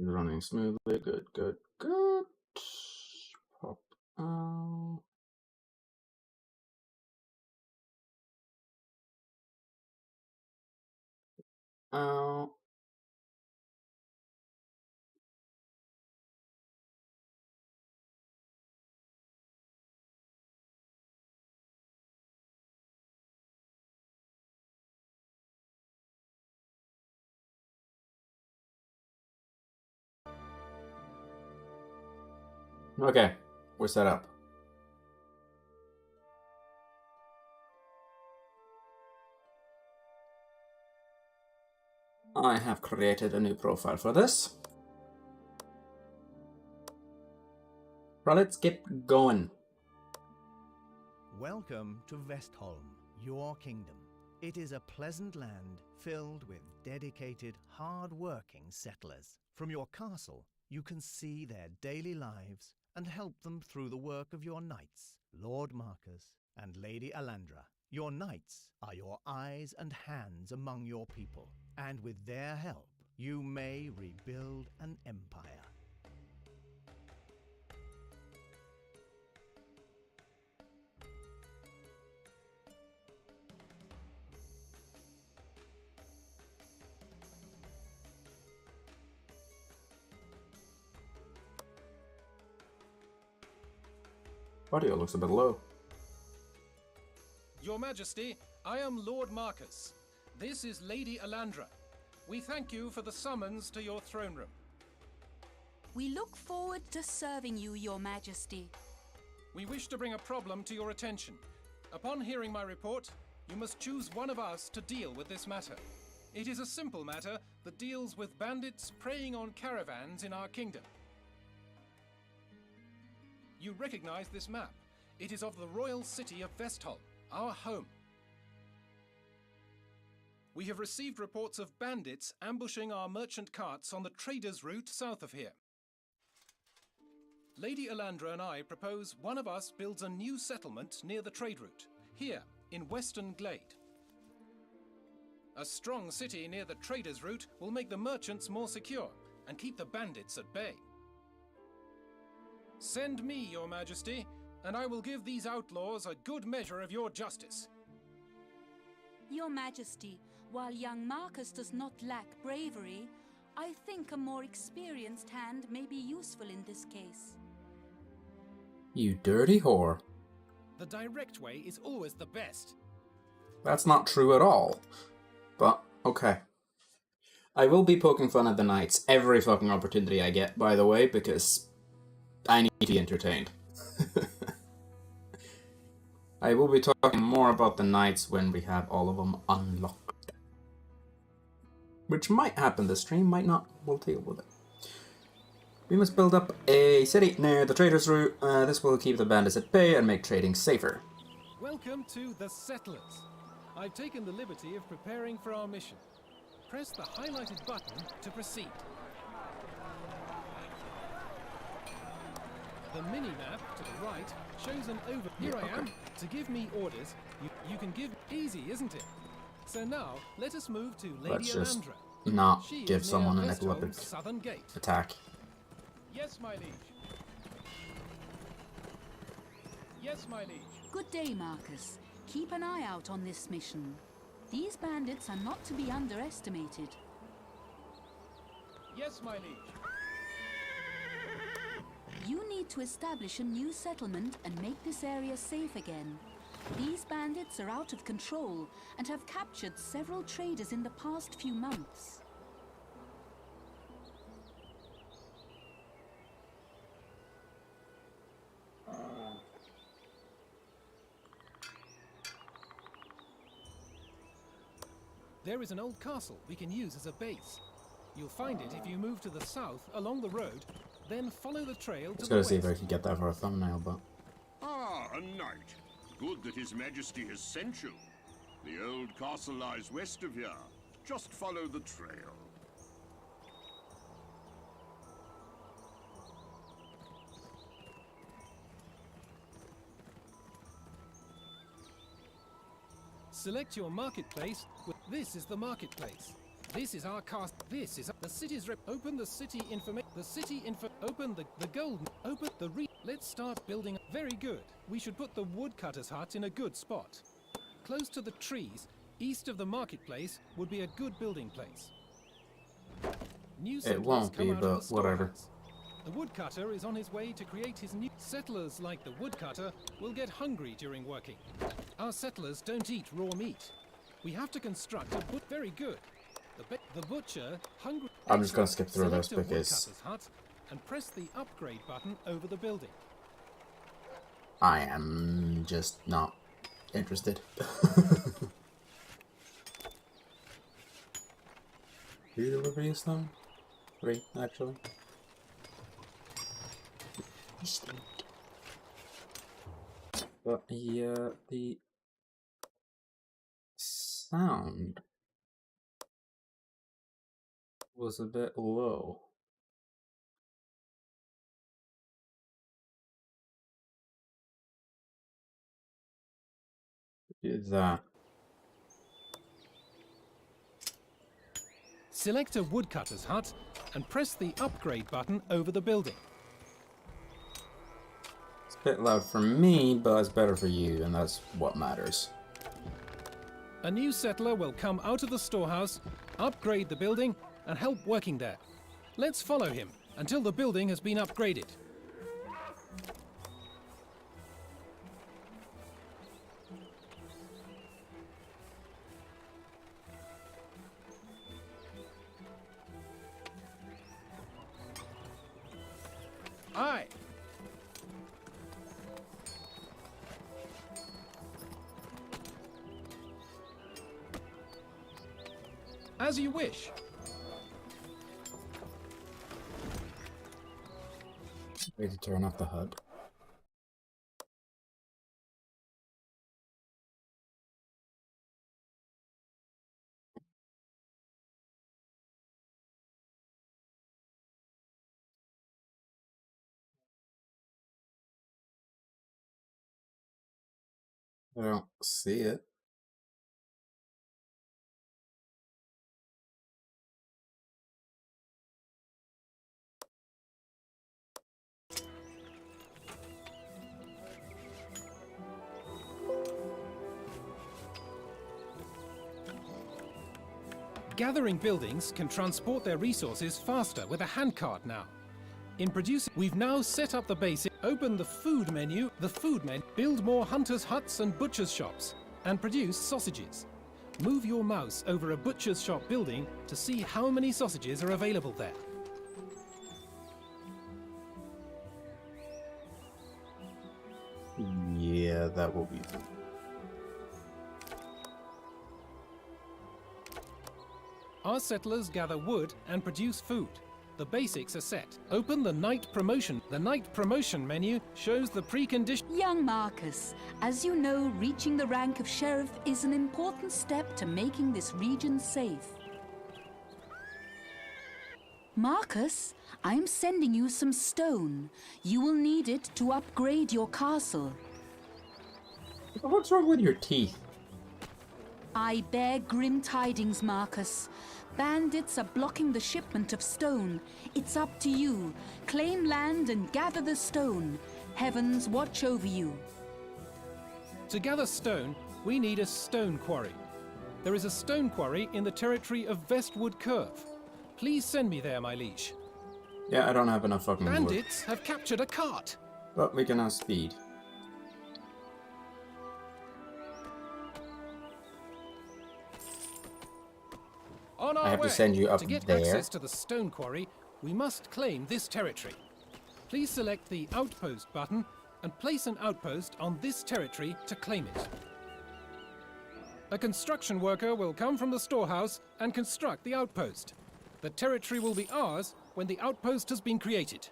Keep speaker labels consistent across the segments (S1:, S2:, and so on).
S1: Running smoothly. Good, good, good. Pop out. Out. Okay, we're set up. I have created a new profile for this. Well, let's get going.
S2: Welcome to Vestholm, your kingdom. It is a pleasant land filled with dedicated, hard-working settlers. From your castle, you can see their daily lives and help them through the work of your knights, Lord Marcus and Lady Alandra. Your knights are your eyes and hands among your people, and with their help, you may rebuild an empire.
S1: Audio looks a bit low.
S3: Your Majesty, I am Lord Marcus. This is Lady Alandra. We thank you for the summons to your throne room.
S4: We look forward to serving you, Your Majesty.
S3: We wish to bring a problem to your attention. Upon hearing my report, you must choose one of us to deal with this matter. It is a simple matter that deals with bandits preying on caravans in our kingdom. You recognize this map. It is of the royal city of Vestholm, our home. We have received reports of bandits ambushing our merchant carts on the traders' route south of here. Lady Alandra and I propose one of us builds a new settlement near the trade route, here in Western Glade. A strong city near the traders' route will make the merchants more secure and keep the bandits at bay. Send me, Your Majesty, and I will give these outlaws a good measure of your justice.
S4: Your Majesty, while young Marcus does not lack bravery, I think a more experienced hand may be useful in this case.
S1: You dirty whore.
S3: The direct way is always the best.
S1: That's not true at all. But, okay. I will be poking fun at the knights every fucking opportunity I get, by the way, because I need to be entertained. I will be talking more about the knights when we have all of them unlocked. Which might happen this stream, might not. We'll deal with it. We must build up a city near the traders' route. This will keep the bandits at bay and make trading safer.
S3: Welcome to the Settlers. I've taken the liberty of preparing for our mission. Press the highlighted button to proceed. The mini-map to the right shows an over... Here I am. To give me orders, you can give... Easy, isn't it? So now, let us move to Lady Alandra.
S1: Not
S3: She
S1: give
S3: is
S1: someone
S3: near
S1: an
S3: Vestholm's
S1: epileptic
S3: southern gate.
S1: attack.
S3: Yes, my liege. Yes, my liege.
S4: Good day, Marcus. Keep an eye out on this mission. These bandits are not to be underestimated.
S3: Yes, my liege.
S4: You need to establish a new settlement and make this area safe again. These bandits are out of control and have captured several traders in the past few months.
S3: There is an old castle we can use as a base. You'll find it if you move to the south along the road, then follow the trail to the
S1: Just gotta see if I
S3: west.
S1: can get that for a thumbnail, but...
S5: Ah, a knight. Good that His Majesty has sent you. The old castle lies west of here. Just follow the trail.
S3: Select your marketplace. This is the marketplace. This is our cast. This is the city's rep. Open the city information. The city info. Open the golden. Open the Let's start building. Very good. We should put the woodcutter's hut in a good spot. Close to the trees, east of the marketplace, would be a good building place. New
S1: It
S3: settlers
S1: won't
S3: come
S1: be,
S3: out of
S1: but
S3: the
S1: whatever.
S3: storehouse. The woodcutter is on his way to create his new... Settlers like the woodcutter will get hungry during working. Our settlers don't eat raw meat. We have to construct a very good. The butcher, hungry...
S1: I'm just gonna skip through this
S3: Select a
S1: because
S3: woodcutter's hut and press the upgrade button over the building.
S1: I am just not interested. Two deliveries stone? 3, actually. But the sound was a bit low. Is that?
S3: Select a woodcutter's hut and press the upgrade button over the building.
S1: It's a bit loud for me, but it's better for you, and that's what matters.
S3: A new settler will come out of the storehouse, upgrade the building, and help working there. Let's follow him until the building has been upgraded. Aye. As you wish.
S1: Ready to turn off the HUD. I don't see it.
S3: Gathering buildings can transport their resources faster with a handcart now. In producing, we've now set up the basic. Open the food menu, build more hunters' huts and butchers' shops, and produce sausages. Move your mouse over a butcher's shop building to see how many sausages are available there.
S1: Yeah, that will be fun.
S3: Our settlers gather wood and produce food. The basics are set. Open the night promotion. The night promotion menu shows the precondition.
S4: Young Marcus, as you know, reaching the rank of sheriff is an important step to making this region safe. Marcus, I am sending you some stone. You will need it to upgrade your castle.
S1: What's wrong with your teeth?
S4: I bear grim tidings, Marcus. Bandits are blocking the shipment of stone. It's up to you. Claim land and gather the stone. Heavens watch over you.
S3: To gather stone, we need a stone quarry. There is a stone quarry in the territory of Westwood Curve. Please send me there, my liege.
S1: Yeah, I don't have enough fucking wood.
S3: Bandits have captured a cart.
S1: But we can have speed.
S3: On our
S1: I have
S3: way.
S1: to send you up
S3: To get
S1: there.
S3: access to the stone quarry, we must claim this territory. Please select the Outpost button and place an outpost on this territory to claim it. A construction worker will come from the storehouse and construct the outpost. The territory will be ours when the outpost has been created.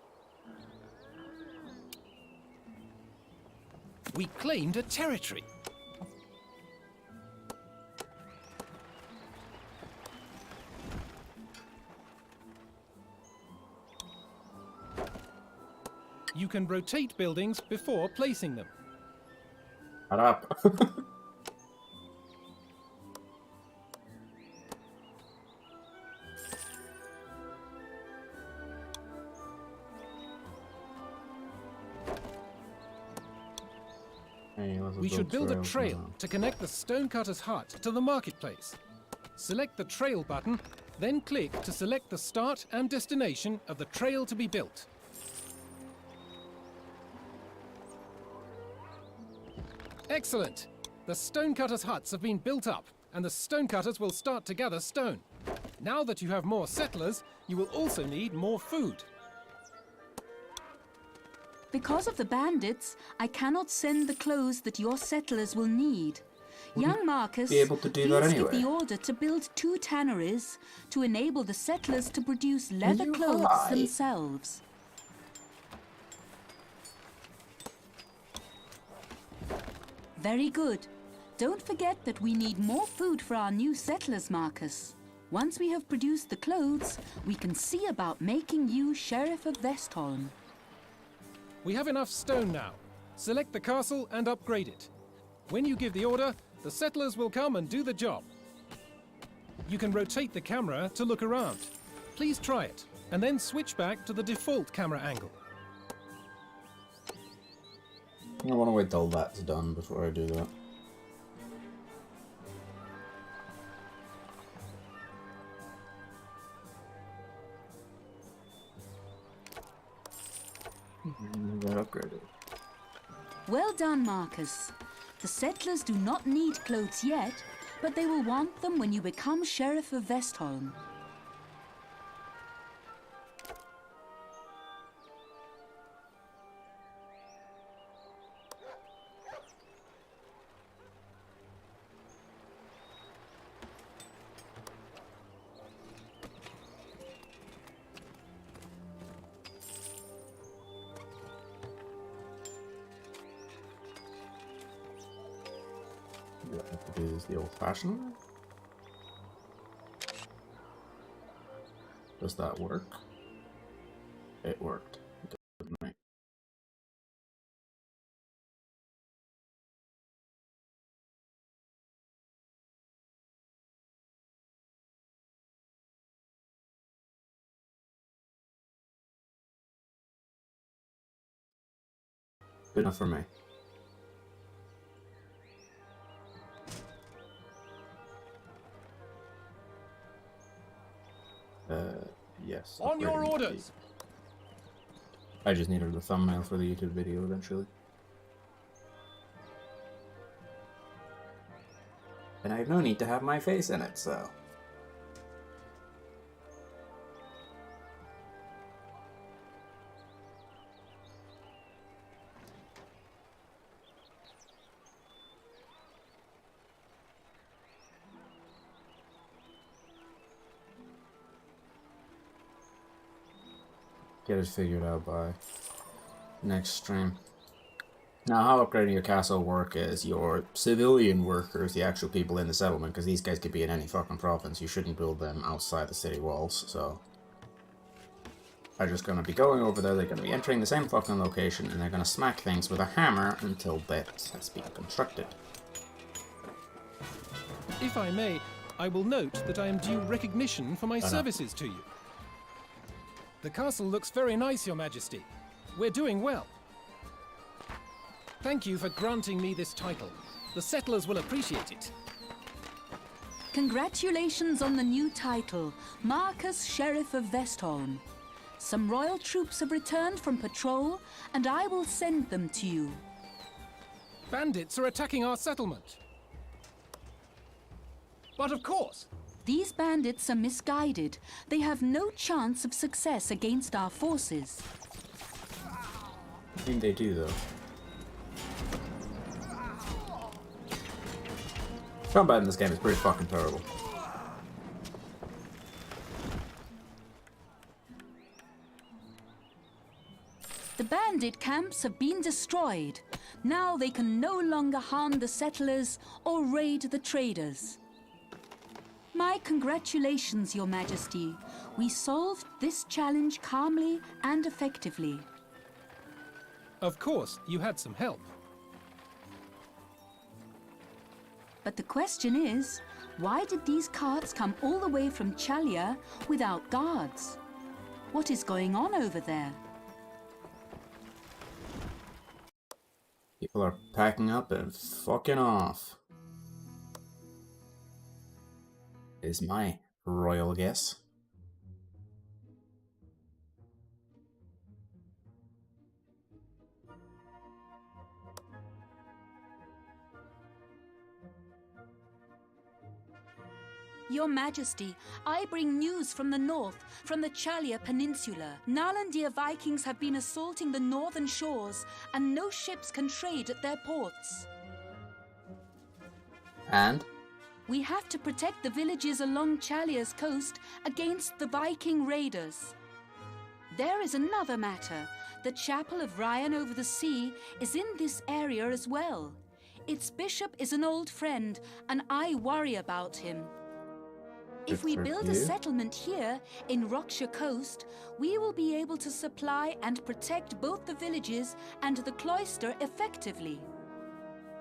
S3: We claimed a territory. You can rotate buildings before placing them.
S1: Shut up. Hey, let's
S3: We should build a
S1: trails
S3: trail
S1: now.
S3: to connect the stonecutter's hut to the marketplace. Select the trail button, then click to select the start and destination of the trail to be built. Excellent! The stonecutter's huts have been built up, and the stonecutters will start to gather stone. Now that you have more settlers, you will also need more food.
S4: Because of the bandits, I cannot send the clothes that your settlers will need. Young Marcus,
S1: be able to do that
S4: please
S1: anyway.
S4: give the order to build 2 tanneries to enable the settlers to produce leather
S1: you
S4: clothes
S1: high?
S4: themselves. Very good. Don't forget that we need more food for our new settlers, Marcus. Once we have produced the clothes, we can see about making you Sheriff of Vestholm.
S3: We have enough stone now. Select the castle and upgrade it. When you give the order, the settlers will come and do the job. You can rotate the camera to look around. Please try it, and then switch back to the default camera angle.
S1: I want to wait till that's done before I do that. Get upgraded.
S4: Well done, Marcus. The settlers do not need clothes yet, but they will want them when you become Sheriff of Vestholm.
S1: What I have to do is the old-fashioned way. Does that work? It worked. It doesn't. Good enough for me. Yes.
S3: On your
S1: upgrading
S3: orders!
S1: the- I just needed a thumbnail for the YouTube video eventually. And I have no need to have my face in it, so... Get it figured out by next stream. Now, how upgrading your castle work is your civilian workers, the actual people in the settlement, because these guys could be in any fucking province. You shouldn't build them outside the city walls, so... They're just going to be going over there, they're going to be entering the same fucking location, and they're going to smack things with a hammer until that has been constructed.
S3: If I may, I will note that I am due recognition for my services to you. The castle looks very nice, Your Majesty. We're doing well. Thank you for granting me this title. The settlers will appreciate it.
S4: Congratulations on the new title, Marcus Sheriff of Vestholm. Some royal troops have returned from patrol, and I will send them to you.
S3: Bandits are attacking our settlement. But of course,
S4: These bandits are misguided. They have no chance of success against our forces.
S1: I think they do, though. Combat in this game is pretty fucking terrible.
S4: The bandit camps have been destroyed. Now they can no longer harm the settlers or raid the traders. My congratulations, Your Majesty. We solved this challenge calmly and effectively.
S3: of course, you had some help.
S4: But the question is, why did these carts come all the way from Chalia without guards? What is going on over there?
S1: People are packing up and fucking off. Is my royal guess.
S4: Your Majesty, I bring news from the north, from the Chalia Peninsula. Nalandir Vikings have been assaulting the northern shores, and no ships can trade at their ports.
S1: And?
S4: We have to protect the villages along Chalia's coast against the Viking raiders. There is another matter. The Chapel of Ryan over the sea is in this area as well. Its bishop is an old friend, and I worry about him. If we build a settlement here in Rockshire Coast, we will be able to supply and protect both the villages and the cloister effectively.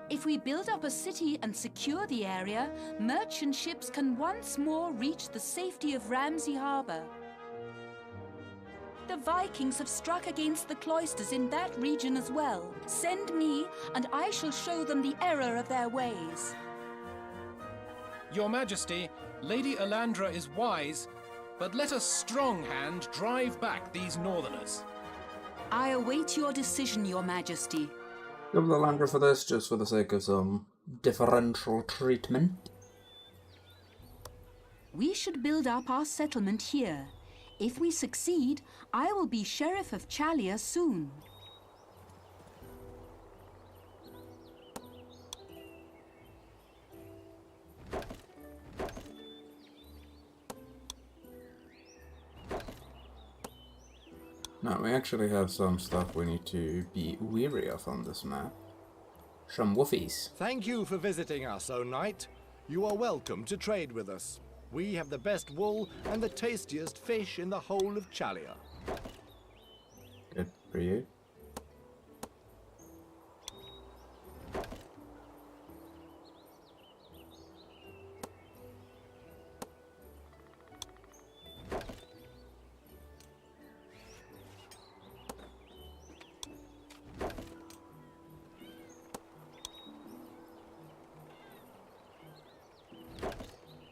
S4: If we build up a city and secure the area, merchant ships can once more reach the safety of Ramsey Harbour. The Vikings have struck against the cloisters in that region as well. Send me, and I shall show them the error of their ways.
S3: Your Majesty, Lady Elandra is wise, but let a strong hand drive back these northerners.
S4: I await your decision, Your Majesty.
S1: Give the Lander for this, just for the sake of some differential treatment.
S4: We should build up our settlement here. If we succeed, I will be Sheriff of Chalia soon.
S1: Now, we actually have some stuff we need to be weary of on this map. Some woofies.
S6: Thank you for visiting us, O Knight. You are welcome to trade with us. We have the best wool and the tastiest fish in the whole of Chalia.
S1: Good for you.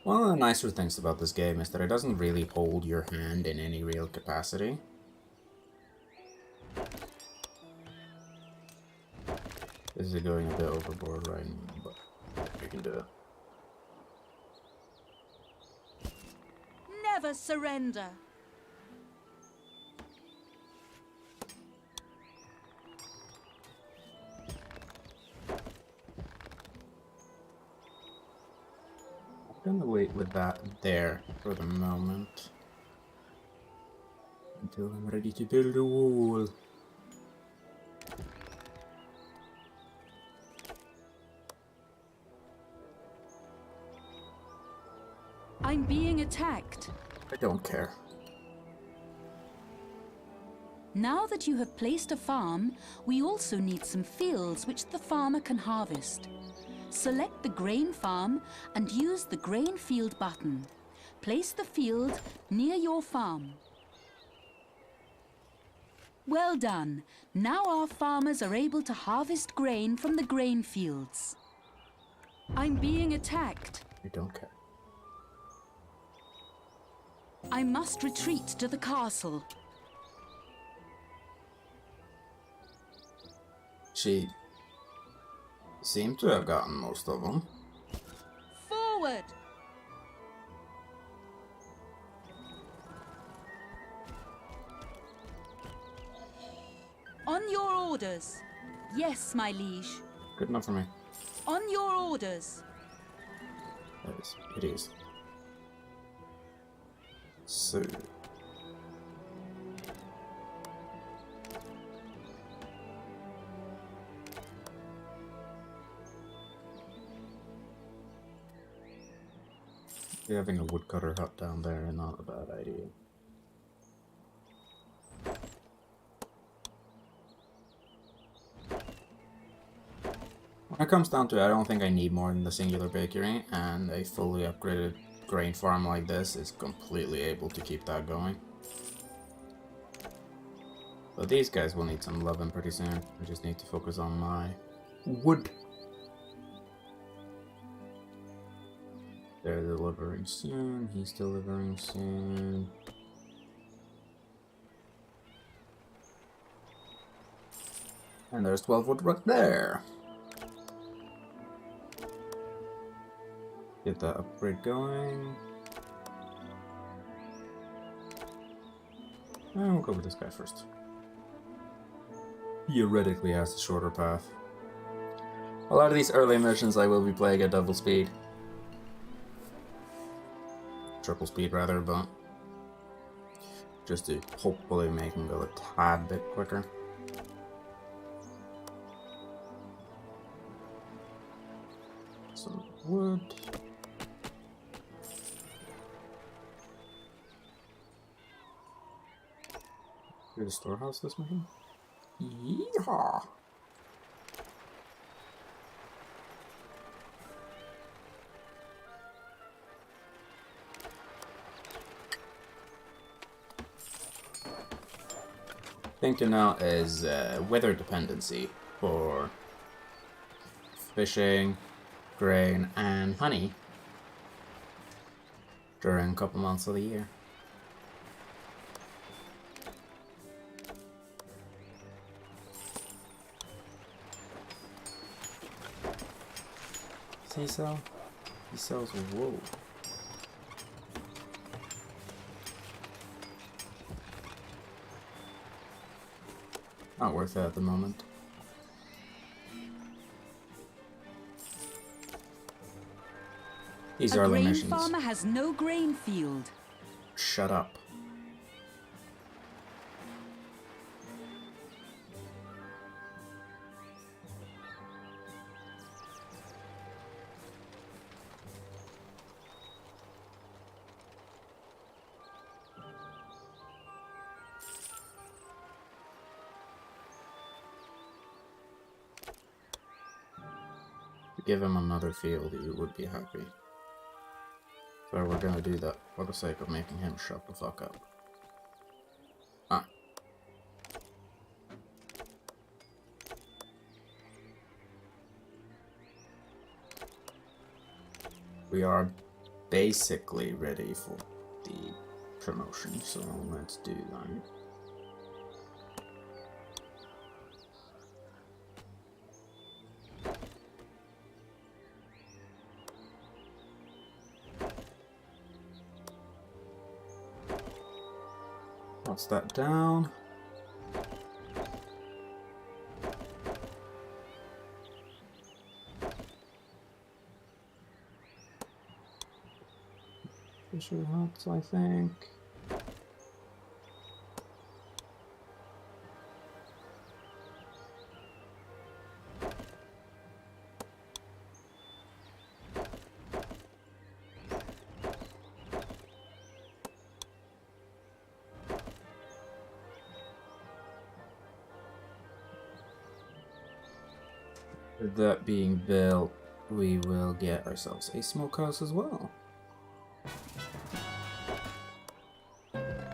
S1: One of the nicer things about this game is that it doesn't really hold your hand in any real capacity. This is going a bit overboard right now, but we can do it.
S4: Never surrender.
S1: I'm gonna wait with that there for the moment. Until I'm ready to build a wall.
S4: I'm being attacked.
S1: I don't care.
S4: Now that you have placed a farm, we also need some fields which the farmer can harvest. Select the grain farm and use the grain field button. Place the field near your farm. Well done. Now our farmers are able to harvest grain from the grain fields. I'm being attacked.
S1: I don't care.
S4: I must retreat to the castle.
S1: She seemed to have gotten most of them.
S4: Forward! On your orders. Yes, my liege.
S1: Good enough for me.
S4: On your orders.
S1: It is. So... having a woodcutter hut down there is not a bad idea. When it comes down to it, I don't think I need more than the singular bakery, and a fully upgraded grain farm like this is completely able to keep that going. But these guys will need some loving pretty soon. I just need to focus on my wood. They're delivering soon. He's delivering soon. And there's 12 wood right there. Get that upgrade going. And we'll go with this guy first. Theoretically has the shorter path. A lot of these early missions I will be playing at double speed. Triple speed rather, but just to hopefully make them go a tad bit quicker. Some wood. Do the storehouse this mission? Yeehaw! Thinking now is weather dependency for fishing, grain, and honey during a couple months of the year. Does he sell? He sells wool. Not worth it at the moment. These early missions.
S4: A grain farmer has no grain field.
S1: Shut up. Give him another field, you would be happy. So we're gonna do that for the sake of making him shut the fuck up. Ah. We are basically ready for the promotion, so let's do that. What's that down? Fisher huts, I think. With that being built, we will get ourselves a smokehouse as well.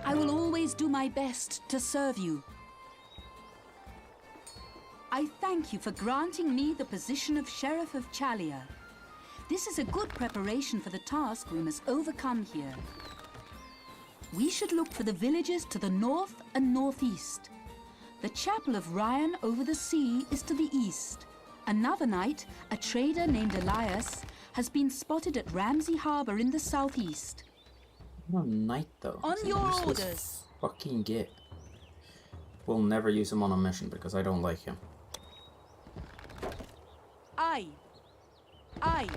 S4: I will always do my best to serve you. I thank you for granting me the position of Sheriff of Chalia. This is a good preparation for the task we must overcome here. We should look for the villages to the north and northeast. The Chapel of Ryan over the sea is to the east. Another night, a trader named Elias has been spotted at Ramsey Harbor in the southeast.
S1: What a knight, though.
S4: On
S1: He's a
S4: your
S1: useless
S4: orders.
S1: Fucking git. We'll never use him on a mission because I don't like him.
S4: Aye. Aye.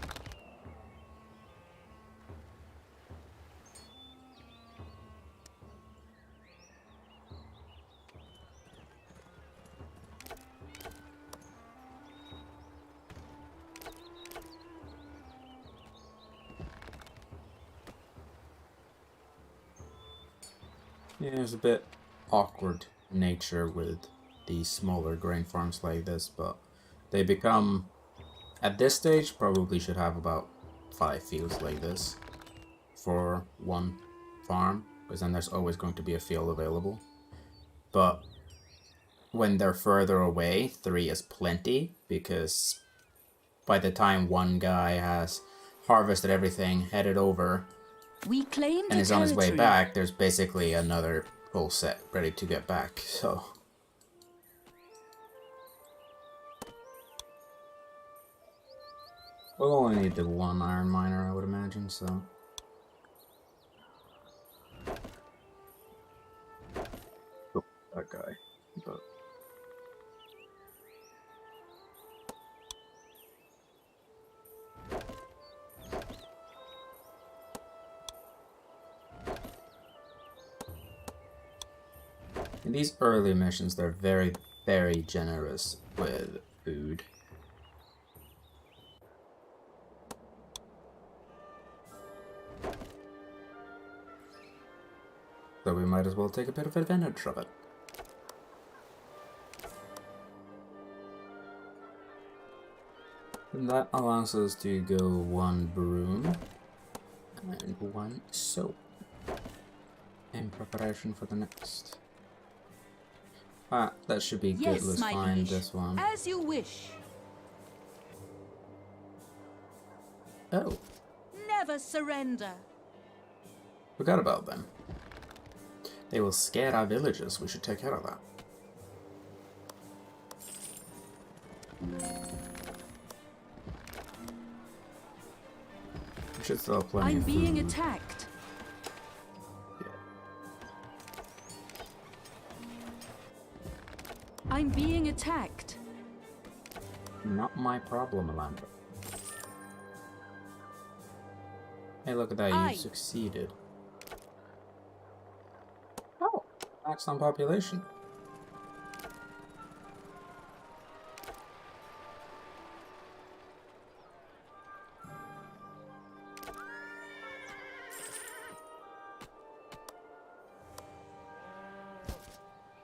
S1: Yeah, there's a bit awkward nature with these smaller grain farms like this, but they become, at this stage, probably should have about 5 fields like this for one farm, because then there's always going to be a field available. But when they're further away, 3 is plenty, because by the time one guy has harvested everything, headed over,
S4: We claim
S1: and
S4: the
S1: is on his way
S4: territory.
S1: back, there's basically another full set ready to get back, so... We'll only need the 1 iron miner, I would imagine, so... Oh, that guy. But... In these early missions, they're very, very generous with food. So we might as well take a bit of advantage of it. And that allows us to go 1 broom and 1 soap in preparation for the next. Ah, that should be good.
S4: Yes,
S1: Let's
S4: my
S1: find
S4: liege.
S1: this one.
S4: As you wish.
S1: Oh,
S4: Never surrender.
S1: forgot about them. They will scare our villages. We should take care of that. We should still have plenty
S4: I'm
S1: of
S4: being
S1: food.
S4: attacked. I'm being attacked.
S1: Not my problem, Alanda. Hey, look at that,
S4: Aye.
S1: you succeeded. Oh, max on population.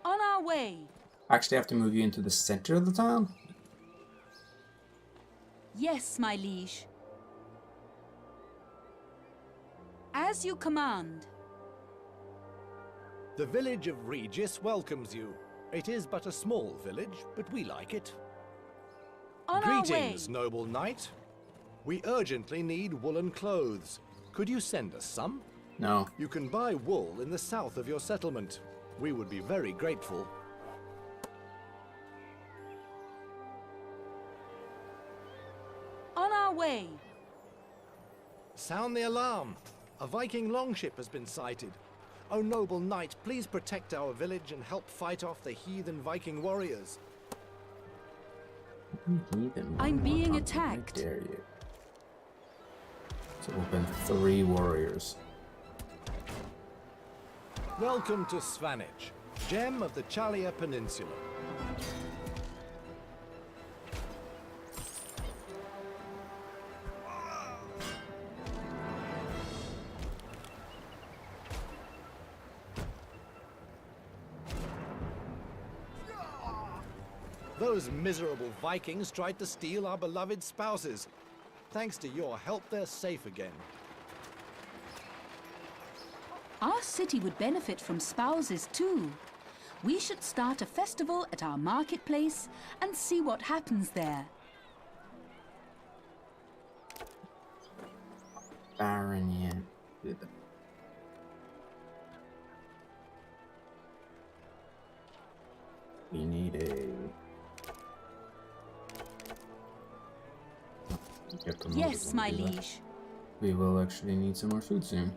S4: On our way.
S1: Actually, I have to move you into the center of the town?
S4: Yes, my liege. As you command.
S6: The village of Regis welcomes you. It is but a small village, but we like it.
S4: On our way.
S6: Greetings, noble knight. We urgently need woolen clothes. Could you send us some?
S1: No.
S6: You can buy wool in the south of your settlement. We would be very grateful.
S4: On our way.
S6: Sound the alarm. A Viking longship has been sighted. O noble knight, please protect our village and help fight off the heathen Viking warriors.
S4: I'm being attacked.
S1: How dare you? So we've been 3 warriors.
S6: Welcome to Svanage, gem of the Chalia Peninsula. Those miserable Vikings tried to steal our beloved spouses. Thanks to your help, they're safe again.
S4: Our city would benefit from spouses too. We should start a festival at our marketplace and see what happens there.
S1: Baron, yeah. We need a... Get promoted
S4: Yes,
S1: when we
S4: my
S1: do that.
S4: liege.
S1: We will actually need some more food soon.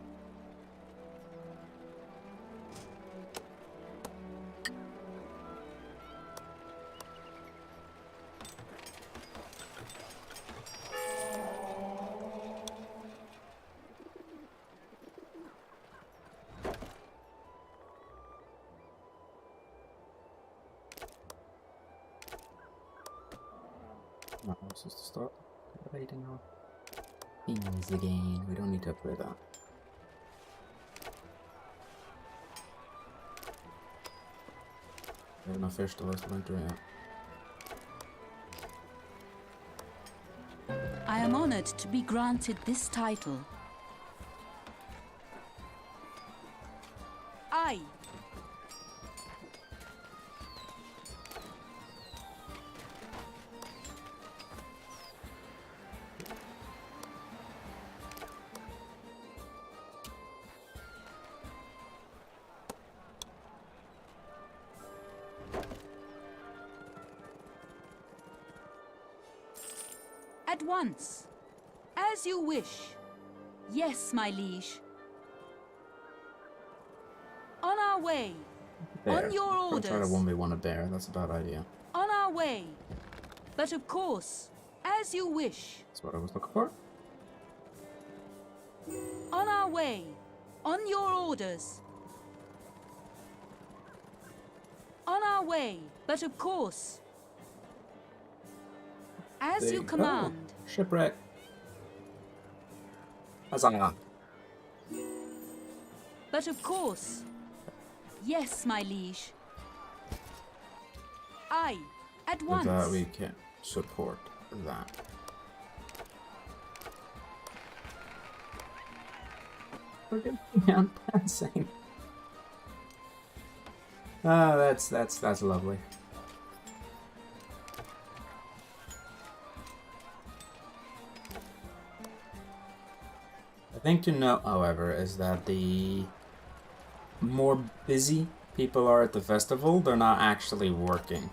S1: Not supposed to start upgrading our things again. We don't need to upgrade that. We have enough fish to last the winter yet.
S4: I am honored to be granted this title. Aye. At once. As you wish. Yes, my liege. On our way.
S1: Bear.
S4: On your
S1: Don't try to
S4: orders.
S1: 1v1 a bear, that's a bad idea.
S4: On our way. But of course, as you wish.
S1: That's what I was looking for.
S4: On our way. On your orders. On our way. But of course. As
S1: There
S4: you
S1: go.
S4: command.
S1: Shipwreck. Huzzah.
S4: But of course. Yes, my liege. Aye, at
S1: With
S4: once.
S1: that we can support that. Forgive me, I'm dancing. Ah, that's lovely. The thing to note, however, is that the more busy people are at the festival, they're not actually working.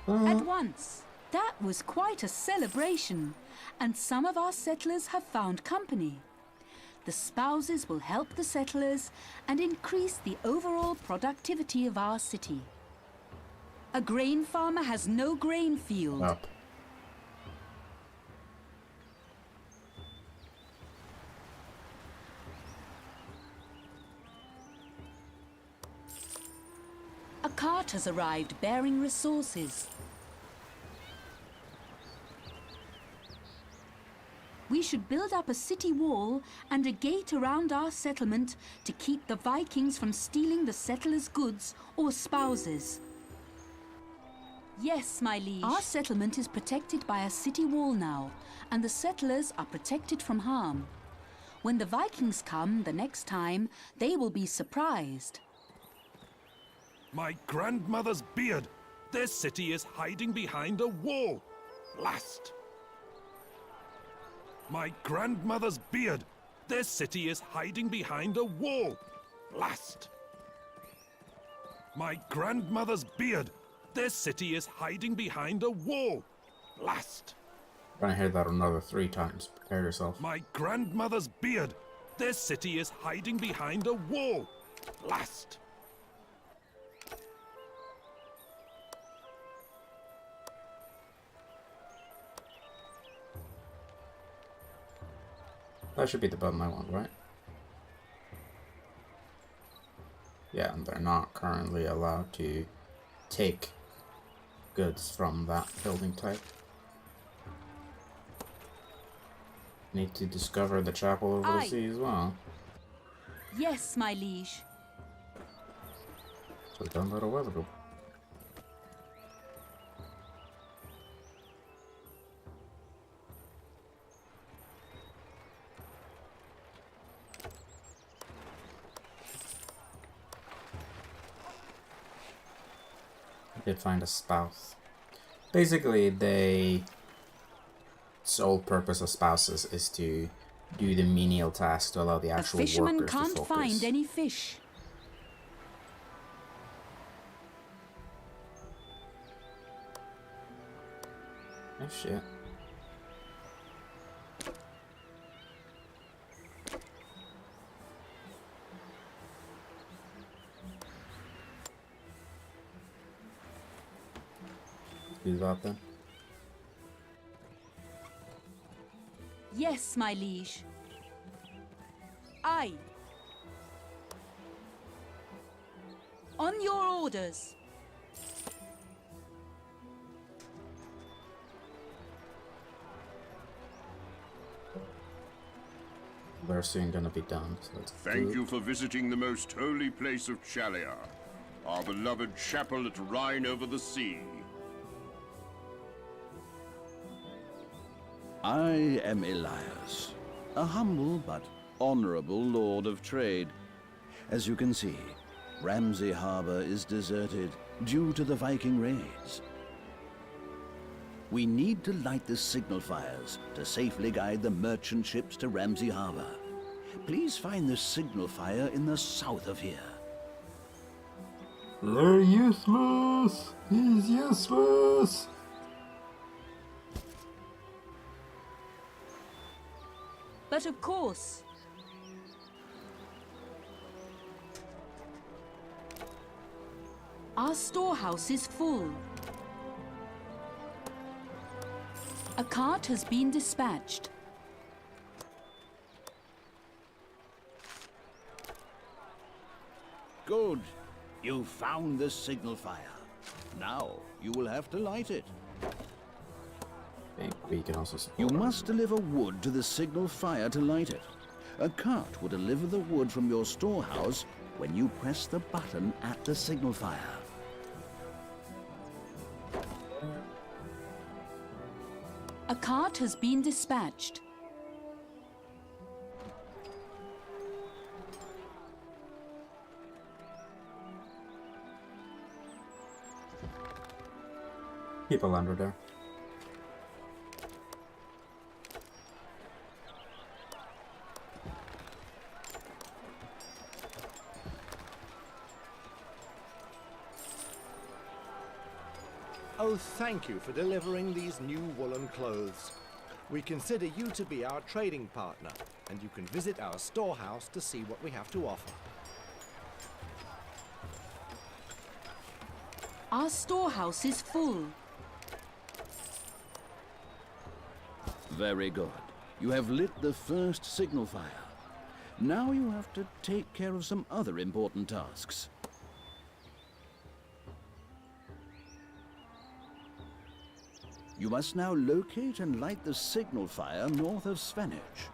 S4: At once. That was quite a celebration, and some of our settlers have found company. The spouses will help the settlers and increase the overall productivity of our city. A grain farmer has no grain field.
S1: Up.
S4: A cart has arrived bearing resources. We should build up a city wall and a gate around our settlement to keep the Vikings from stealing the settlers' goods or spouses. Yes, my liege. Our settlement is protected by a city wall now, and the settlers are protected from harm. When the Vikings come the next time, they will be surprised.
S7: My grandmother's beard! Their city is hiding behind a wall! Blast! My grandmother's beard! Their city is hiding behind a wall! Blast! My grandmother's beard! Their city is hiding behind a wall! Blast!
S1: You're gonna hear that another 3 times. Prepare yourself.
S7: My grandmother's beard! Their city is hiding behind a wall! Blast!
S1: That should be the button I want, right? Yeah, and they're not currently allowed to take goods from that building type. Need to discover the chapel over
S4: Aye.
S1: the sea as well.
S4: Yes, my liege.
S1: So done that a while ago. I did find a spouse. Basically, they sole purpose of spouses is to do the menial tasks to allow the
S4: The
S1: actual
S4: fisherman
S1: workers
S4: can't
S1: to focus.
S4: find any fish.
S1: Oh shit. Do that then.
S4: Yes, my liege. Aye. On your orders.
S1: They're soon gonna be done, so let's
S5: Thank you for visiting the most holy place of Chalia, our beloved chapel at Rhine over the sea.
S8: I am Elias, a humble but honorable lord of trade. As you can see, Ramsey Harbor is deserted due to the Viking raids. We need to light the signal fires to safely guide the merchant ships to Ramsey Harbor. Please find the signal fire in the south of here.
S1: They're useless! He's useless!
S4: But of course. Our storehouse is full. A cart has been dispatched.
S8: Good. You found the signal fire. Now you will have to light it.
S1: I think we can also support
S8: You
S1: them.
S8: must deliver wood to the signal fire to light it. A cart will deliver the wood from your storehouse when you press the button at the signal fire.
S4: A cart has been dispatched.
S1: People under there.
S6: Oh, thank you for delivering these new woolen clothes. We consider you to be our trading partner, and you can visit our storehouse to see what we have to offer.
S4: Our storehouse is full.
S8: Very good. You have lit the first signal fire. Now you have to take care of some other important tasks. You must now locate and light the signal fire north of Svenich.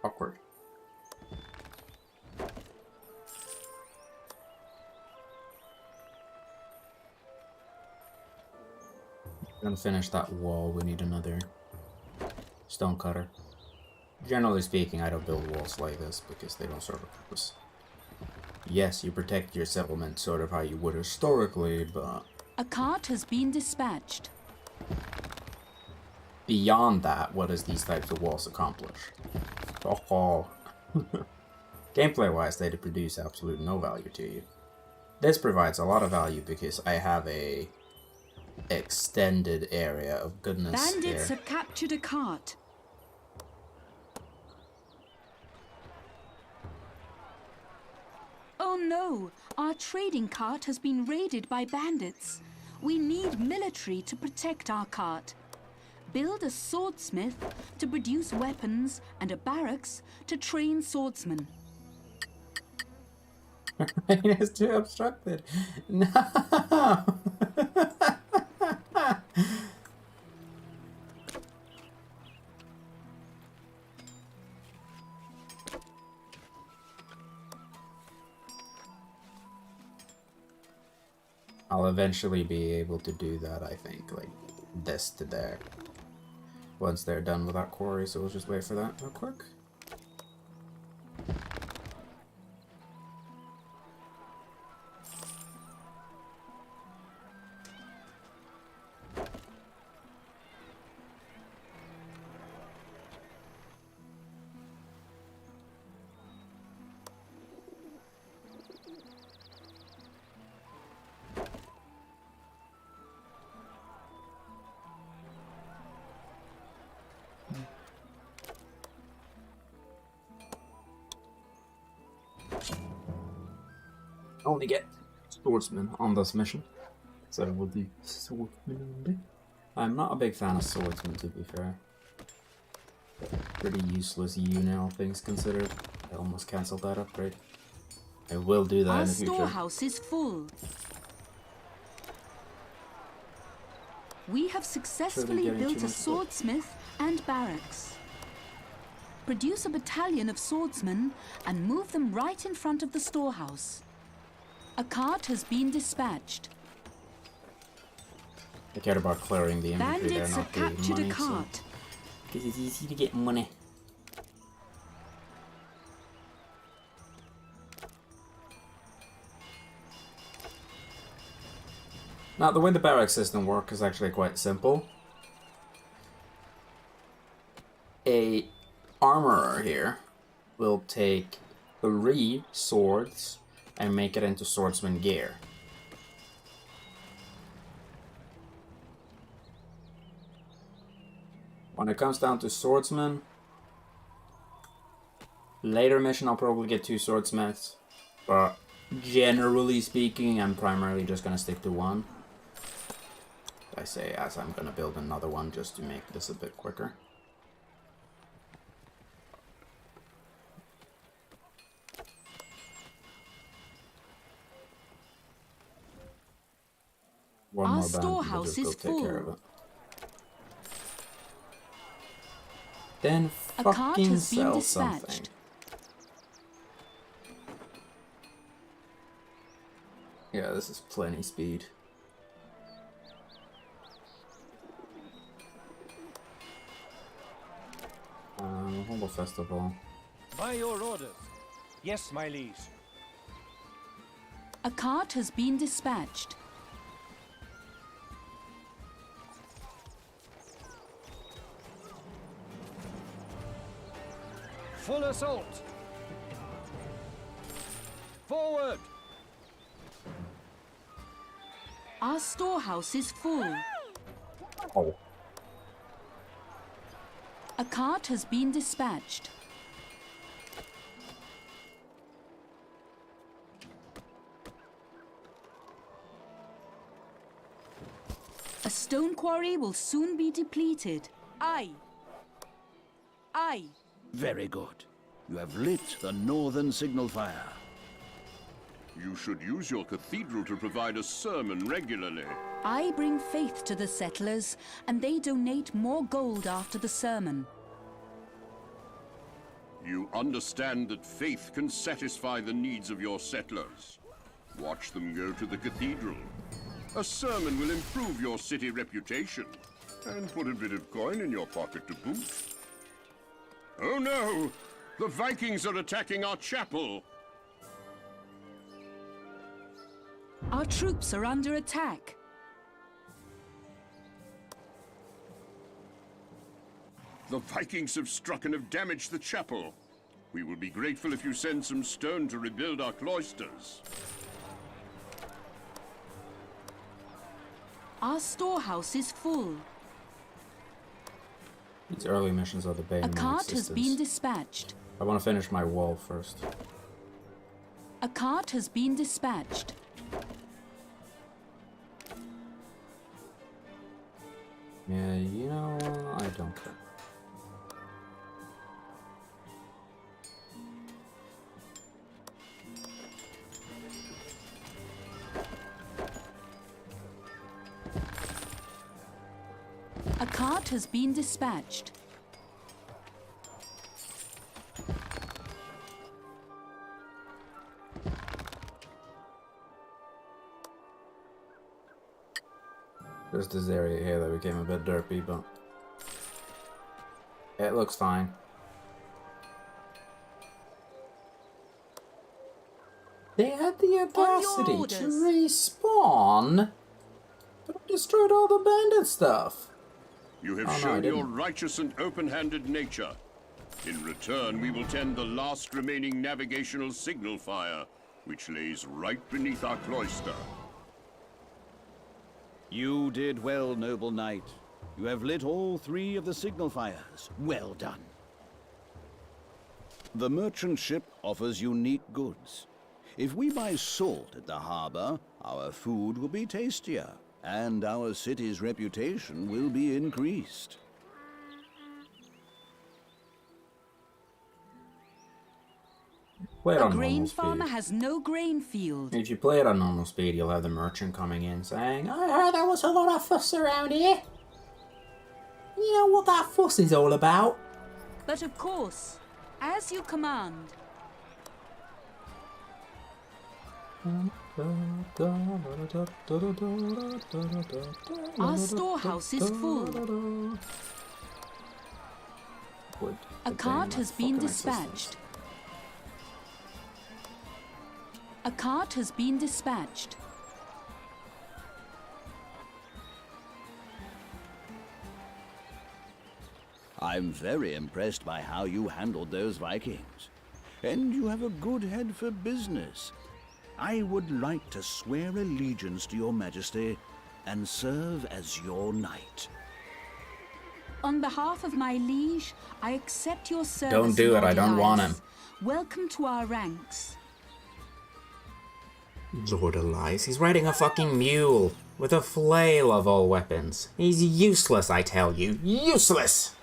S1: Awkward. Gonna finish that wall, we need another stone cutter. Generally speaking, I don't build walls like this because they don't serve a purpose. Yes, you protect your settlement sort of how you would historically, but
S4: A cart has been dispatched.
S1: beyond that, what does these types of walls accomplish? Oh. Gameplay-wise, they produce absolute no value to you. This provides a lot of value because I have a extended area of goodness
S4: Bandits
S1: here.
S4: have captured a cart. Oh no! Our trading cart has been raided by bandits. We need military to protect our cart. Build a swordsmith to produce weapons and a barracks to train swordsmen.
S1: It's too obstructed. No! I'll eventually be able to do that, I think, like this to there. Once they're done with that quarry, so we'll just wait for that real quick. only get swordsmen on this mission. So we'll do swordsmen only. I'm not a big fan of swordsmen, to be fair. Pretty useless unit, all things considered. I almost cancelled that upgrade. I will do that
S4: Our
S1: in the future.
S4: storehouse is full. We have successfully
S1: getting
S4: built
S1: too
S4: a
S1: much wood.
S4: swordsmith and barracks. Produce a battalion of swordsmen and move them right in front of the storehouse. A cart has been dispatched.
S1: I cared about clearing the inventory there,
S4: Bandits have
S1: not the
S4: captured
S1: money.
S4: a cart.
S1: Because it's easy to get money. Now, the way the barrack system works is actually quite simple. A armorer here will take 3 swords and make it into swordsman gear. When it comes down to swordsman, later mission I'll probably get 2 swordsmiths, but generally speaking I'm primarily just gonna stick to 1. I say as I'm gonna build another one just to make this a bit quicker. One
S4: Our
S1: more band, we'll
S4: storehouse
S1: just go
S4: is
S1: take care of
S4: full.
S1: it. Then
S4: A cart
S1: fucking
S4: has been
S1: sell
S4: dispatched.
S1: something. Yeah, this is plenty speed. Humble Festival.
S9: By your orders. Yes, my liege.
S4: A cart has been dispatched.
S9: Full assault. Forward.
S4: Our storehouse is full.
S1: Oh.
S4: A cart has been dispatched. A stone quarry will soon be depleted. Aye. Aye.
S8: Very good. You have lit the northern signal fire.
S5: You should use your cathedral to provide a sermon regularly.
S4: I bring faith to the settlers, and they donate more gold after the sermon.
S5: You understand that faith can satisfy the needs of your settlers. Watch them go to the cathedral. A sermon will improve your city reputation, and put a bit of coin in your pocket to boot. Oh no! The Vikings are attacking our chapel!
S4: Our troops are under attack.
S5: The Vikings have struck and have damaged the chapel. We will be grateful if you send some stone to rebuild our cloisters.
S4: Our storehouse is full.
S1: These early missions are the bane
S4: A
S1: of my
S4: cart has
S1: existence.
S4: been dispatched.
S1: I want to finish my wall first.
S4: A cart has been dispatched.
S1: Yeah, you know, I don't care.
S4: A cart has been dispatched.
S1: There's this area here that became a bit derpy, but it looks fine. They had the audacity
S4: orders.
S1: to respawn, but I destroyed all the bandit stuff.
S5: You have
S1: Oh, no, I
S5: shown your
S1: didn't.
S5: righteous and open-handed nature. In return, we will tend the last remaining navigational signal fire, which lays right beneath our cloister.
S8: You did well, noble knight. You have lit all 3 of the signal fires. Well done. The merchant ship offers unique goods. If we buy salt at the harbor, our food will be tastier, and our city's reputation will be increased.
S1: Play it
S4: A
S1: on
S4: grain
S1: normal
S4: farmer
S1: speed.
S4: has no grain field.
S1: If you play it on normal speed, you'll have the merchant coming in saying, I heard there was a lot of fuss around here. You know what that fuss is all about?
S4: But of course, as you command. Our storehouse is full.
S1: Wood.
S4: A cart has been dispatched. A cart has been dispatched.
S8: I'm very impressed by how you handled those Vikings. And you have a good head for business. I would like to swear allegiance to your majesty and serve as your knight.
S4: On behalf of my liege, I accept your service.
S1: Don't do it,
S4: Lord
S1: I don't want
S4: Elias.
S1: him.
S4: Welcome to our ranks.
S1: Lord Elias, he's riding a fucking mule with a flail of all weapons. He's useless, I tell you. Useless!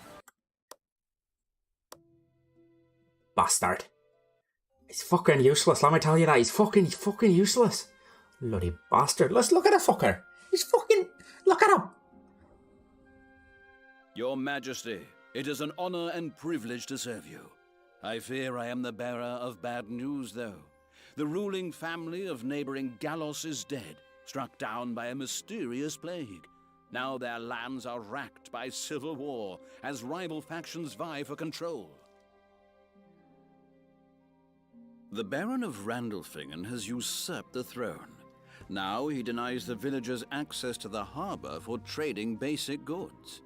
S1: Bastard. He's fucking useless, let me tell you that. He's fucking useless. Bloody bastard. Let's look at the fucker. He's fucking... Look at him!
S8: Your Majesty, it is an honor and privilege to serve you. I fear I am the bearer of bad news, though. The ruling family of neighboring Gallos is dead, struck down by a mysterious plague. Now their lands are racked by civil war as rival factions vie for control. The Baron of Randolphingen has usurped the throne. Now he denies the villagers access to the harbor for trading basic goods.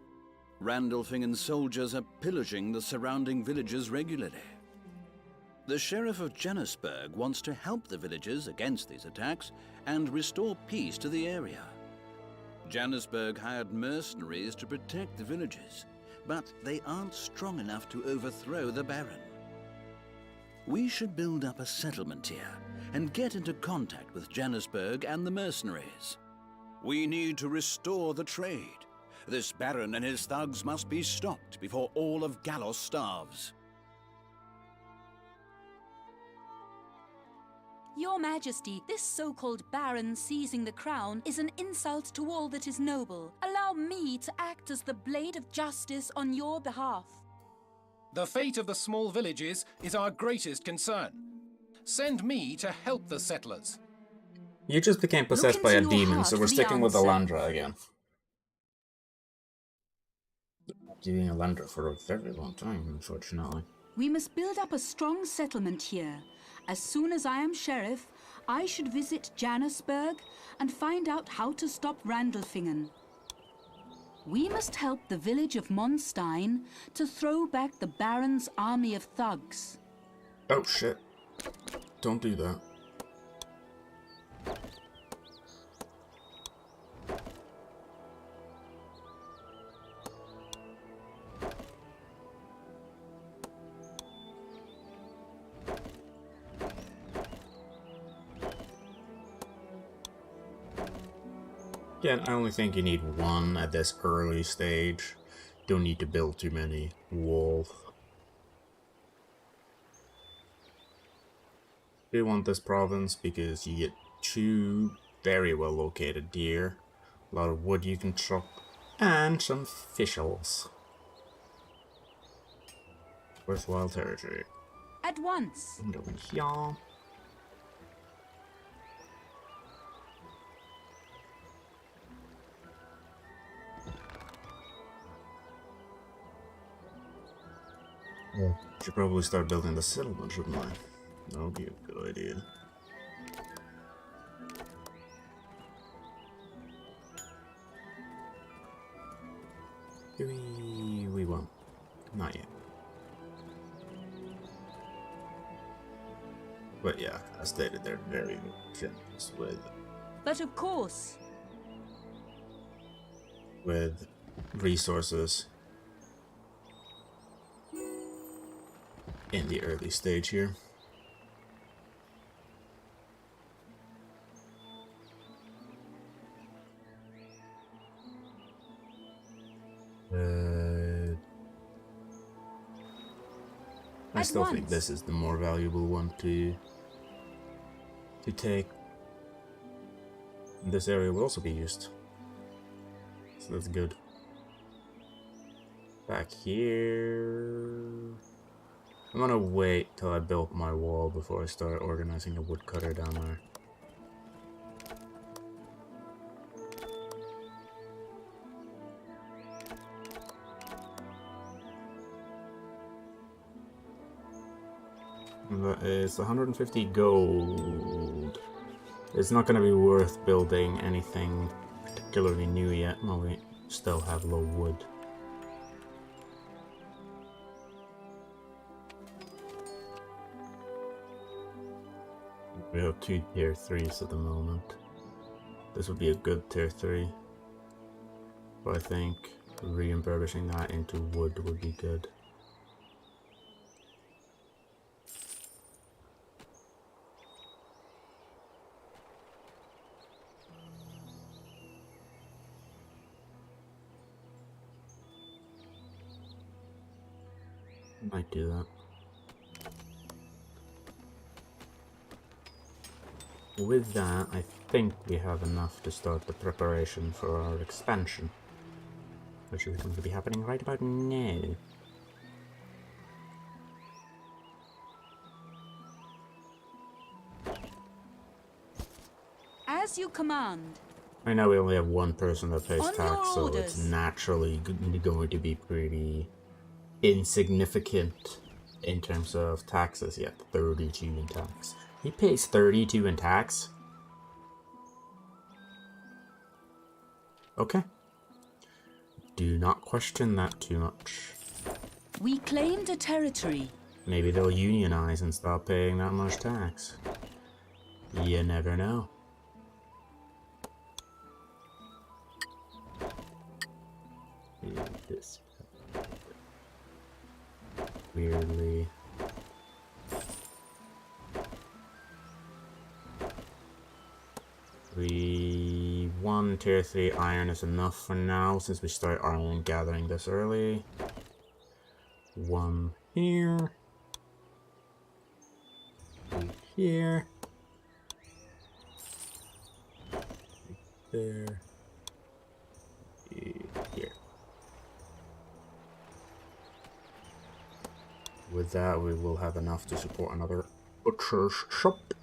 S8: Randolphingen soldiers are pillaging the surrounding villages regularly. The Sheriff of Janusberg wants to help the villagers against these attacks and restore peace to the area. Janusberg hired mercenaries to protect the villages, but they aren't strong enough to overthrow the Baron. We should build up a settlement here and get into contact with Janusberg and the mercenaries. We need to restore the trade. This Baron and his thugs must be stopped before all of Gallos starves.
S4: Your Majesty, this so-called Baron seizing the crown is an insult to all that is noble. Allow me to act as the blade of justice on your behalf.
S3: The fate of the small villages is our greatest concern. Send me to help the settlers.
S1: You just became possessed by a
S4: into your
S1: demon,
S4: heart
S1: so we're
S4: for the
S1: sticking with
S4: answer.
S1: Alandra again. Doing Alandra for a very long time, unfortunately.
S4: We must build up a strong settlement here. As soon as I am sheriff, I should visit Janusberg and find out how to stop Randolphingen. We must help the village of Monstein to throw back the Baron's army of thugs.
S1: Oh shit. Don't do that. Again, I only think you need one at this early stage. Don't need to build too many walls. We want this province because you get 2 very well located deer, a lot of wood you can chop, and some fishels. Worthwhile territory.
S4: At once.
S1: And over here. Should probably start building the settlement, shouldn't I? That would be a good idea. We won't. Not yet. But yeah, as stated, they're very generous
S4: But of course.
S1: with resources in the early stage here.
S4: At
S1: still think
S4: once.
S1: this is the more valuable one to take. This area will also be used, so that's good. Back here, I'm gonna wait till I build my wall before I start organizing a woodcutter down there. That is 150 gold. It's not going to be worth building anything particularly new yet. Well, we still have low wood. We have 2 tier 3s at the moment. This would be a good tier 3. But I think refurbishing that into wood would be good. Might do that. With that, I think we have enough to start the preparation for our expansion, which is going to be happening right about now.
S4: As you command.
S1: Right now we only have one person that pays
S4: On
S1: tax,
S4: your
S1: so
S4: orders.
S1: it's naturally going to be pretty insignificant in terms of taxes yet. 32 in tax. He pays 32 in tax? Okay. Do not question that too much.
S4: We claimed a territory.
S1: Maybe they'll unionize and stop paying that much tax. You never know. This weirdly. One tier 3 iron is enough for now, since we start iron gathering this early. 1 here. 2 here. There. Here. With that, we will have enough to support another butcher's shop.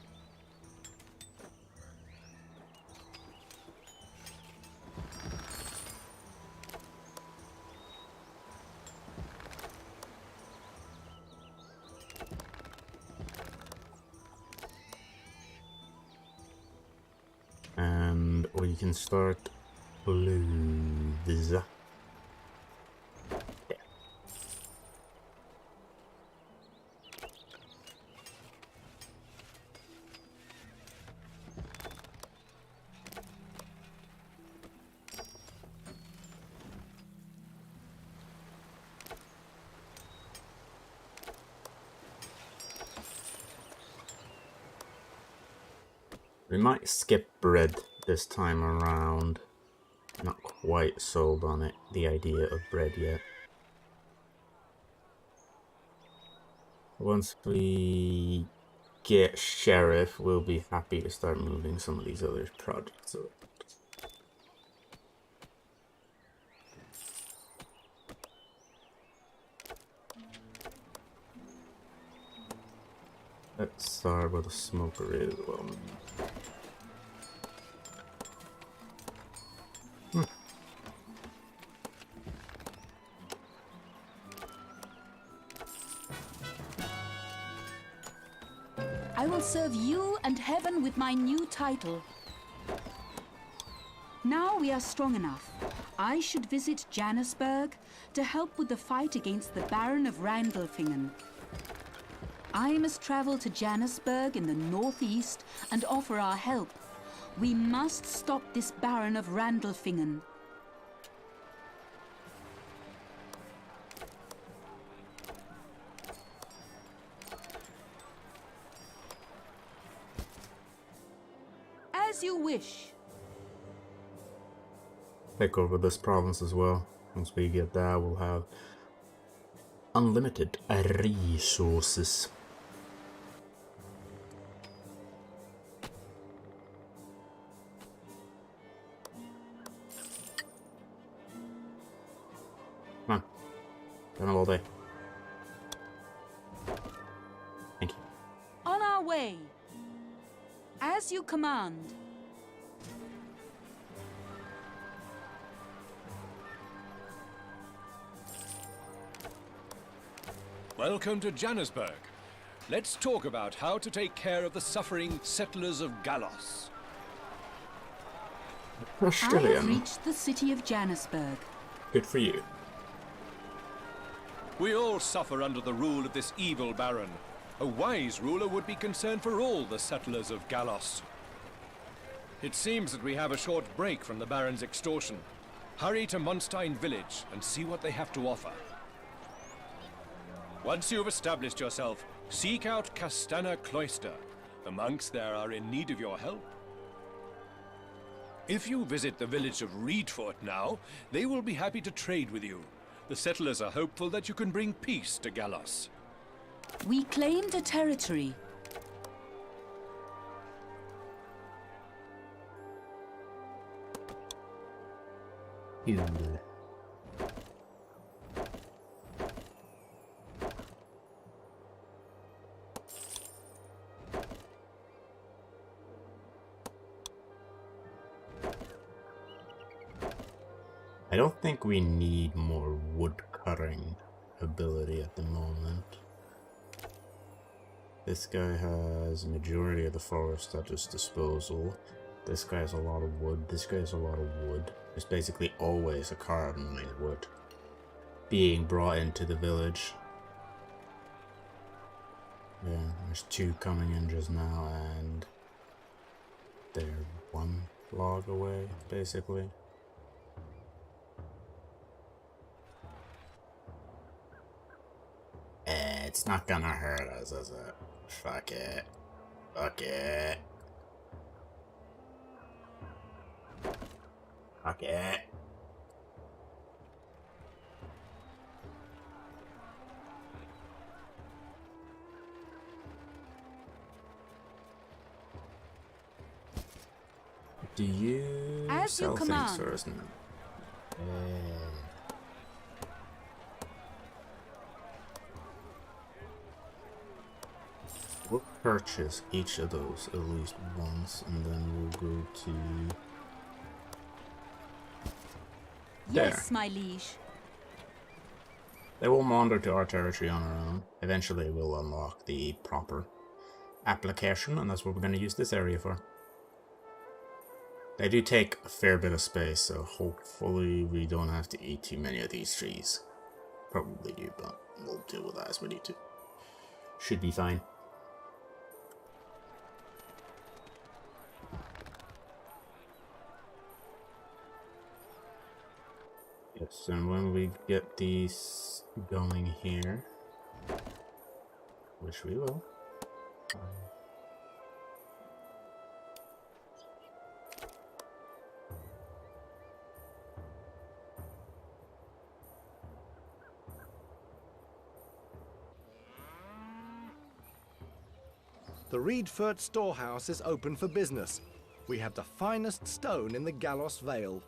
S1: And we can start clothes. We might skip bread this time around. Not quite sold on it, the idea of bread yet. Once we get sheriff, we'll be happy to start moving some of these other projects up. Let's start where the smoker is. Well,
S4: I will serve you and heaven with my new title. Now we are strong enough. I should visit Janusberg to help with the fight against the Baron of Randolphingen. I must travel to Janusberg in the northeast and offer our help. We must stop this Baron of Randolphingen. As you wish.
S1: take over this province as well. Once we get that, we'll have unlimited resources. Come on. Done all day. Thank you.
S4: On our way. As you command.
S9: Welcome to Janusberg. Let's talk about how to take care of the suffering settlers of Galos.
S4: I have
S1: Postilion.
S4: reached the city of Janusberg.
S1: Good for you.
S9: We all suffer under the rule of this evil baron. A wise ruler would be concerned for all the settlers of Galos. It seems that we have a short break from the baron's extortion. Hurry to Monstein village and see what they have to offer. Once you've established yourself, seek out Castana Cloister. The monks there are in need of your help. If you visit the village of Reedfort now, they will be happy to trade with you. The settlers are hopeful that you can bring peace to Galos.
S4: We claimed a territory.
S1: Cool. I don't think we need more wood cutting ability at the moment. This guy has majority of the forest at his disposal. This guy has a lot of wood. This guy has a lot of wood. There's basically always a car of mine wood being brought into the village. Yeah, there's 2 coming in just now, and they're 1 log away, basically. It's not gonna hurt us, is it? Fuck it. Fuck it. Fuck it. Do you
S4: As you
S1: sell things
S4: command.
S1: first now? We'll purchase each of those at least once, and then we'll go to
S4: Yes, my liege.
S1: They will wander to our territory on our own. Eventually we'll unlock the proper application, and that's what we're going to use this area for. They do take a fair bit of space, so hopefully we don't have to eat too many of these trees. Probably do, but we'll deal with that as we need to. Should be fine. Yes, and when we get these going here, which we will,
S6: The Reedfort storehouse is open for business. We have the finest stone in the Galos Vale.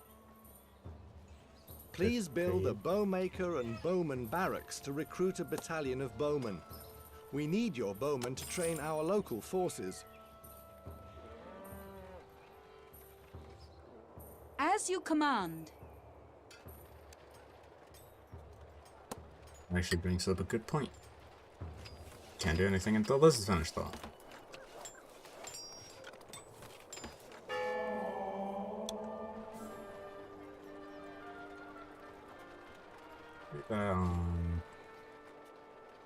S6: Please build a bowmaker and bowman barracks to recruit a battalion of bowmen. We need your bowmen to train our local forces.
S4: As you command.
S1: actually brings up a good point. Can't do anything until this is finished, though.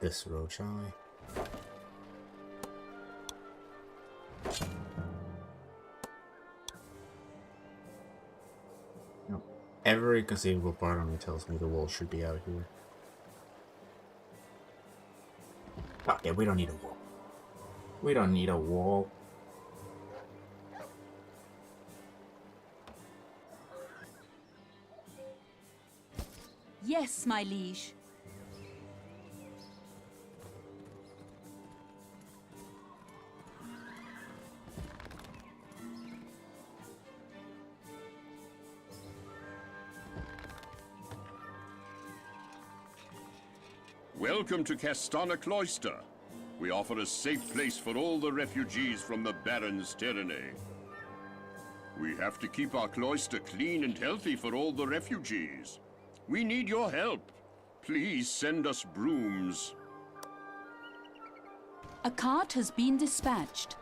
S1: This road, shall we? No. Every conceivable part of me tells me the wall should be out here. Okay, we don't need a wall. We don't need a wall.
S4: Yes, my liege.
S5: Welcome to Castana Cloister. We offer a safe place for all the refugees from the Baron's tyranny. We have to keep our cloister clean and healthy for all the refugees. We need your help. Please send us brooms.
S4: A cart has been dispatched.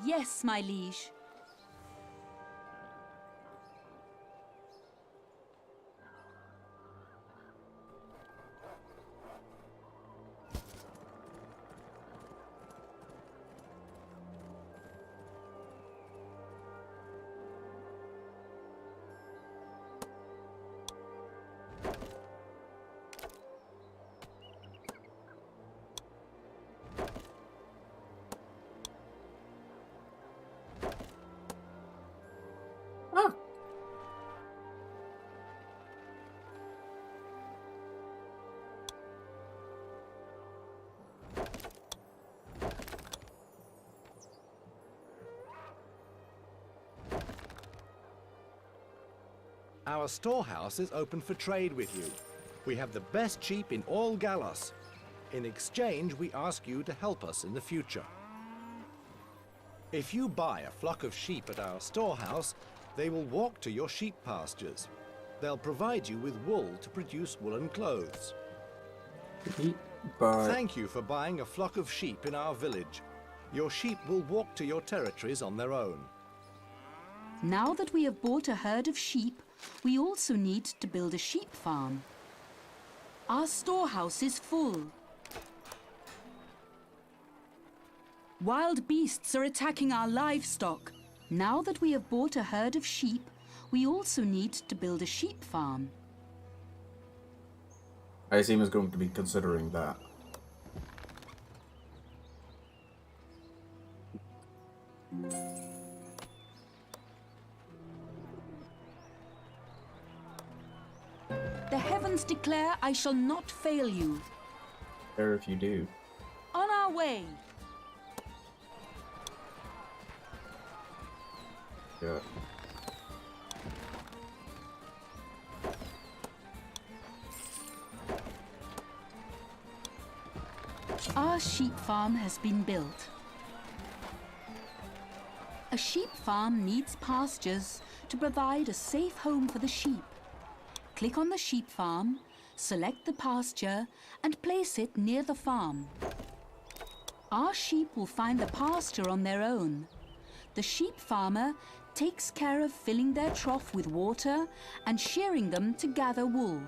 S4: Yes, my liege.
S6: Our storehouse is open for trade with you. We have the best sheep in all Galos. In exchange, we ask you to help us in the future. If you buy a flock of sheep at our storehouse, they will walk to your sheep pastures. They'll provide you with wool to produce woolen clothes. Thank you for buying a flock of sheep in our village. Your sheep will walk to your territories on their own.
S4: Now that we have bought a herd of sheep, we also need to build a sheep farm. Our storehouse is full. Wild beasts are attacking our livestock. Now that we have bought a herd of sheep, we also need to build a sheep farm.
S1: Isim is going to be considering that.
S4: The heavens declare I shall not fail you.
S1: Fair if you do.
S4: On our way.
S1: Yeah.
S4: Our sheep farm has been built. A sheep farm needs pastures to provide a safe home for the sheep. Click on the sheep farm, select the pasture, and place it near the farm. Our sheep will find the pasture on their own. The sheep farmer takes care of filling their trough with water and shearing them to gather wool.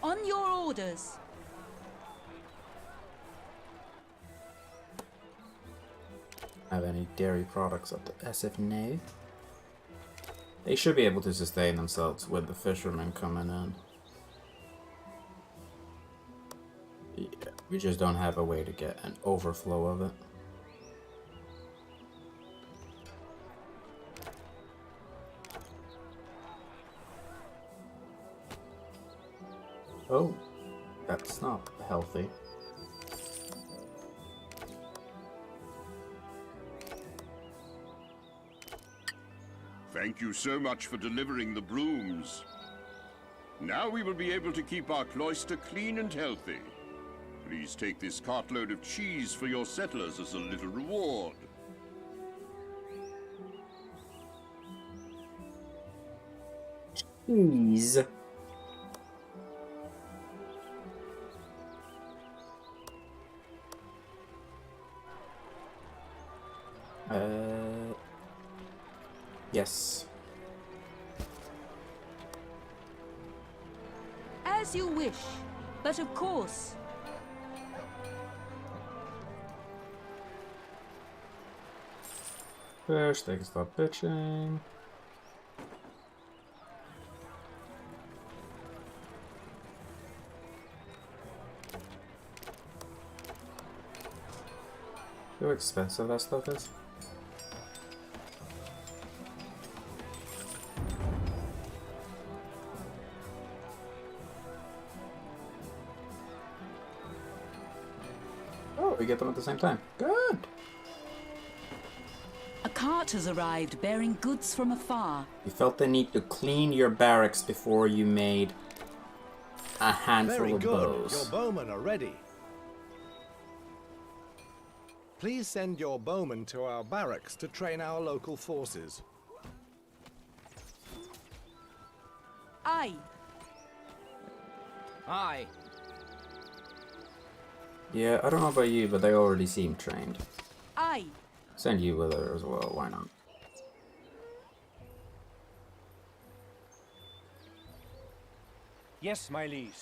S4: On your orders.
S1: Have any dairy products at the SF No? They should be able to sustain themselves with the fishermen coming in. Yeah, we just don't have a way to get an overflow of it. Oh, that's not healthy.
S5: Thank you so much for delivering the brooms. Now we will be able to keep our cloister clean and healthy. Please take this cartload of cheese for your settlers as a little reward.
S1: Cheese. Yes.
S4: As you wish, but of course.
S1: Fish, they can stop bitching. How expensive that stuff is. we get them at the same time. Good!
S4: A cart has arrived bearing goods from afar.
S1: You felt the need to clean your barracks before you made a handful
S6: Very
S1: of
S6: good.
S1: bows.
S6: Your bowmen are ready. Please send your bowmen to our barracks to train our local forces.
S4: Aye.
S10: Aye.
S1: Yeah, I don't know about you, but they already seem trained.
S4: Aye.
S1: Send you with her as well, why not?
S10: Yes, my liege.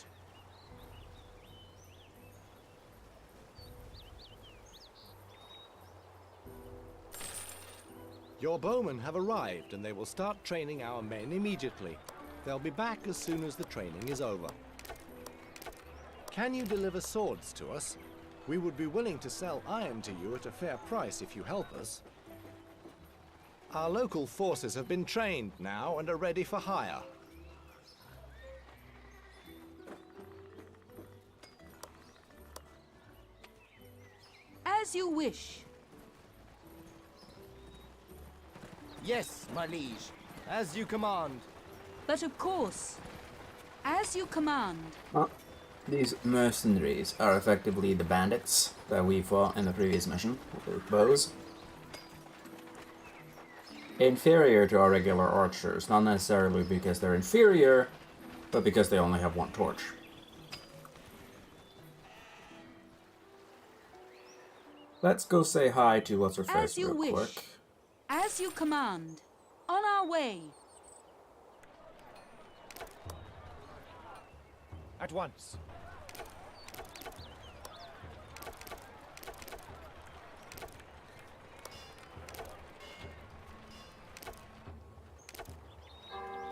S6: Your bowmen have arrived and they will start training our men immediately. They'll be back as soon as the training is over. Can you deliver swords to us? We would be willing to sell iron to you at a fair price if you help us. Our local forces have been trained now and are ready for hire.
S4: As you wish.
S10: Yes, my liege. As you command.
S4: But of course, as you command.
S1: Well, these mercenaries are effectively the bandits that we fought in the previous mission with bows. Inferior to our regular archers, not necessarily because they're inferior, but because they only have one torch. Let's go say hi to what's her face
S4: As you
S1: real
S4: wish.
S1: quick.
S4: As you command. On our way.
S10: At once.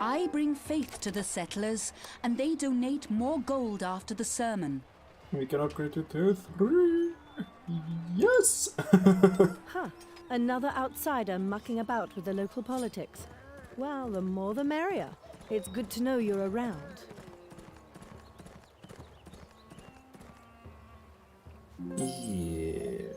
S4: I bring faith to the settlers, and they donate more gold after the sermon.
S1: We can upgrade to tier 3. Yes!
S11: Huh. Another outsider mucking about with the local politics. Well, the more the merrier. It's good to know you're around.
S1: Yeah.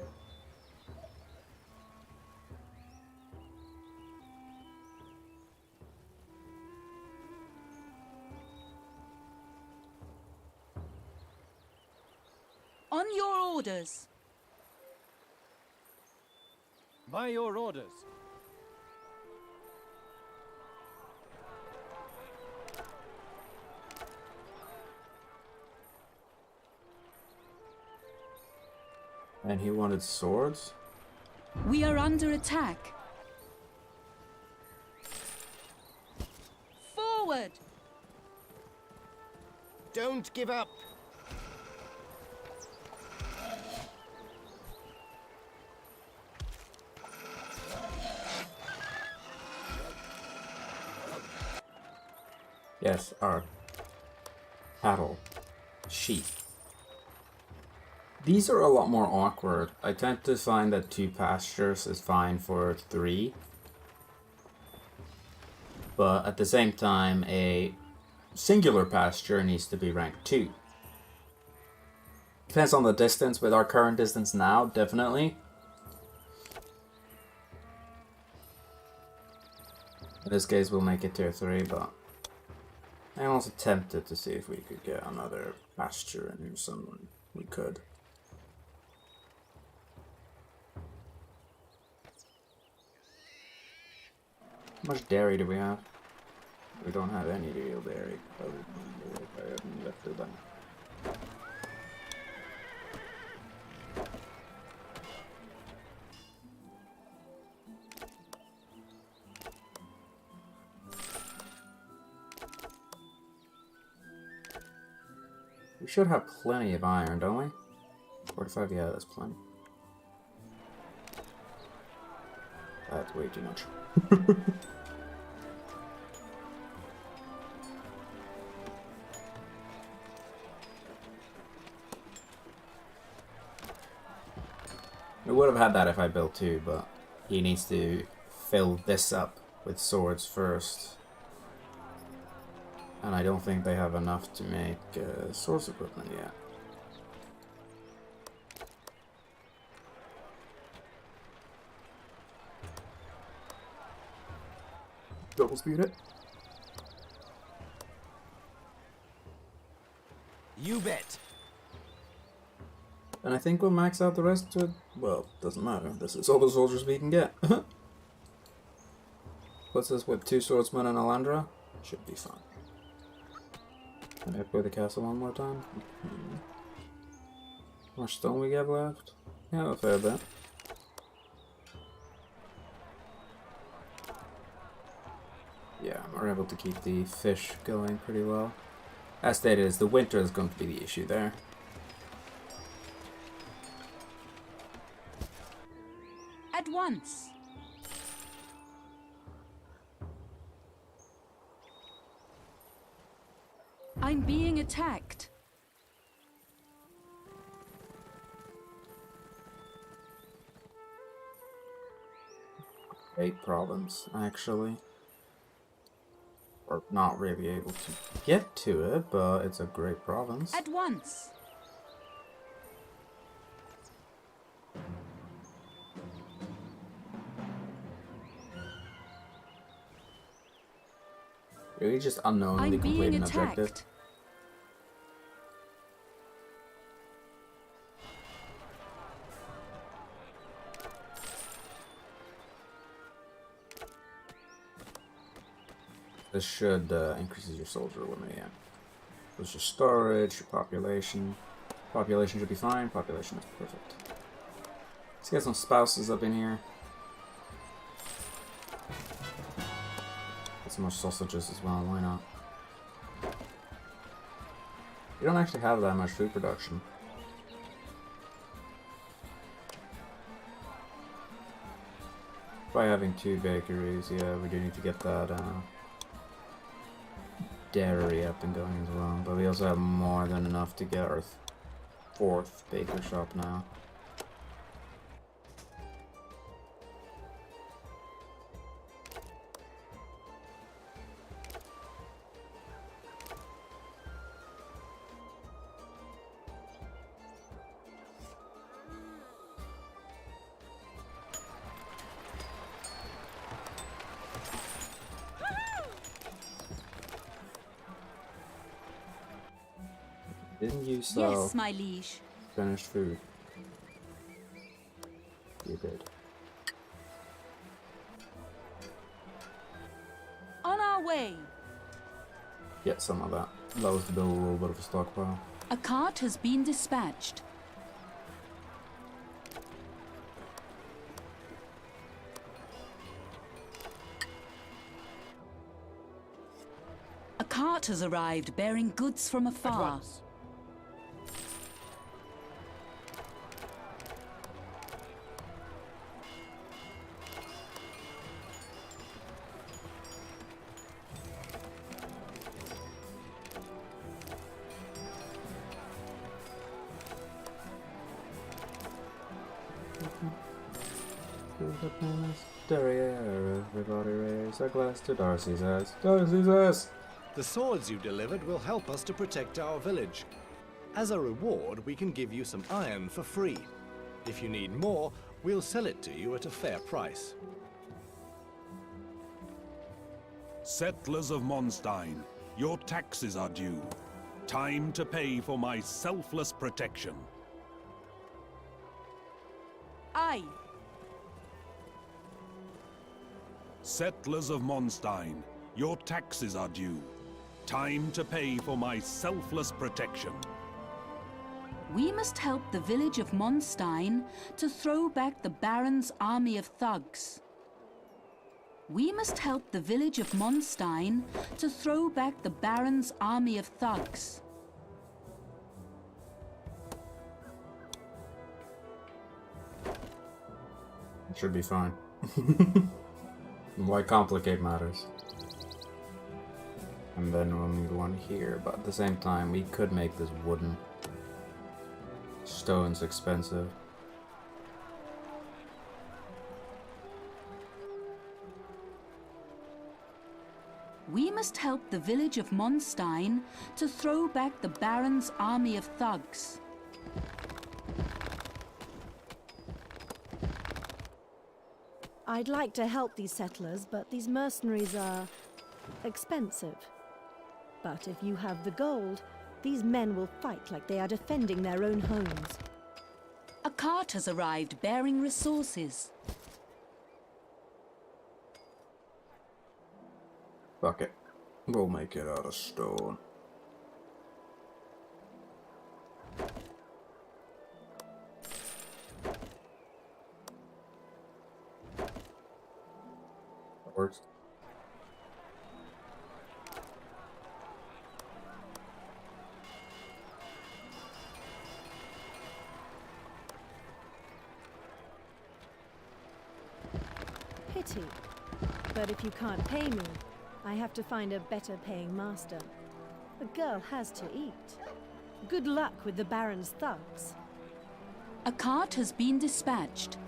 S4: On your orders.
S10: By your orders.
S1: And he wanted swords?
S4: We are under attack. Forward!
S10: Don't give up.
S1: Yes, our cattle, sheep. These are a lot more awkward. I tend to find that 2 pastures is fine for 3. But at the same time, a singular pasture needs to be ranked 2. Depends on the distance. With our current distance now, definitely. In this case, we'll make it tier 3, but I'm also tempted to see if we could get another pasture in someone. We could. How much dairy do we have? We don't have any real dairy. I haven't left it then. We should have plenty of iron, don't we? 45, yeah, that's plenty. That's way too much. We would have had that if I built 2, but he needs to fill this up with swords first. And I don't think they have enough to make swords equipment yet. double speed it.
S10: You bet.
S1: And I think we'll max out the rest to, well, doesn't matter. This is all the soldiers we can get. What's this with 2 swordsmen and Alandra? Should be fine. Can I upgrade the castle one more time? How much stone we have left? Yeah, a fair bit. Yeah, we're able to keep the fish going pretty well. As stated, the winter is going to be the issue there.
S4: At once. I'm being attacked.
S1: Great province, actually. We're not really able to get to it, but it's a great province.
S4: At once.
S1: Really just unknowingly complete an objective.
S4: Attacked.
S1: This should increases your soldier limit, yeah. There's your storage, your population. Population should be fine. Population is perfect. Let's get some spouses up in here. Get some more sausages as well, why not? You don't actually have that much food production. By having 2 bakeries, yeah, we do need to get that dairy up and going as well. But we also have more than enough to get our 4th baker shop now. Didn't you sell
S4: Yes, my liege.
S1: finished food? You did.
S4: On our way.
S1: Get some of that. Allows to build a little bit of a stockpile.
S4: A cart has been dispatched. A cart has arrived bearing goods from
S3: At
S4: afar.
S3: once.
S1: Derriere, everybody raise a glass to Darcy's ass. Darcy's ass!
S6: The swords you delivered will help us to protect our village. As a reward, we can give you some iron for free. If you need more, we'll sell it to you at a fair price.
S7: Settlers of Monstein, your taxes are due. Time to pay for my selfless protection.
S4: Aye.
S7: Settlers of Monstein, your taxes are due. Time to pay for my selfless protection.
S4: We must help the village of Monstein to throw back the Baron's army of thugs. We must help the village of Monstein to throw back the Baron's army of thugs.
S1: It should be fine. Why complicate matters? And then we'll need one here, but at the same time, we could make this wooden. Stone's expensive.
S4: We must help the village of Monstein to throw back the Baron's army of thugs.
S11: I'd like to help these settlers, but these mercenaries are expensive. But if you have the gold, these men will fight like they are defending their own homes.
S4: A cart has arrived bearing resources.
S1: Fuck it. We'll make it out of stone. That works.
S11: Pity. But if you can't pay me, I have to find a better paying master. A girl has to eat. Good luck with the Baron's thugs.
S4: A cart has been dispatched.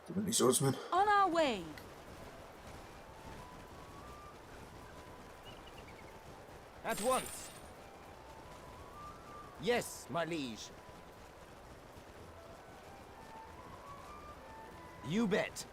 S1: Too many swordsmen.
S4: On our way.
S10: At once. Yes, my liege. You bet.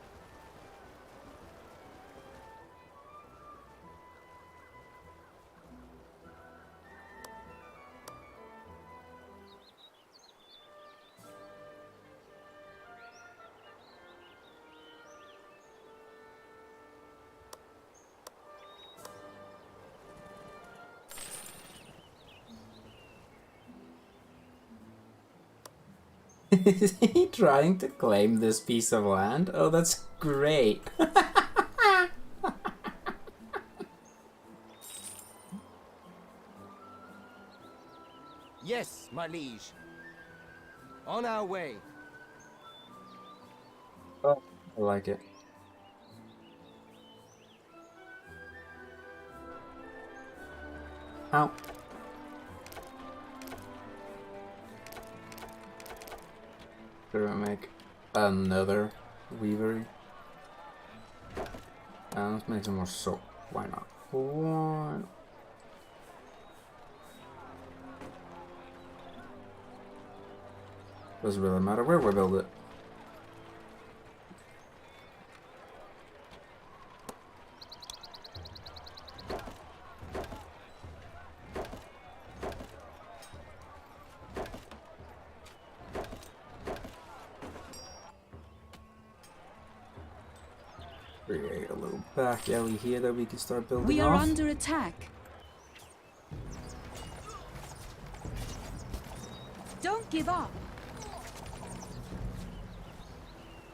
S1: Is he trying to claim this piece of land? Oh, that's great.
S10: Yes, my liege. On our way.
S1: Oh, I like it. Ow. Should I make another weavery? Let's make some more soap. Why not? Why? Doesn't really matter where we build it. Create a little back alley here that we can start building
S4: We are
S1: off.
S4: under attack. Don't give up.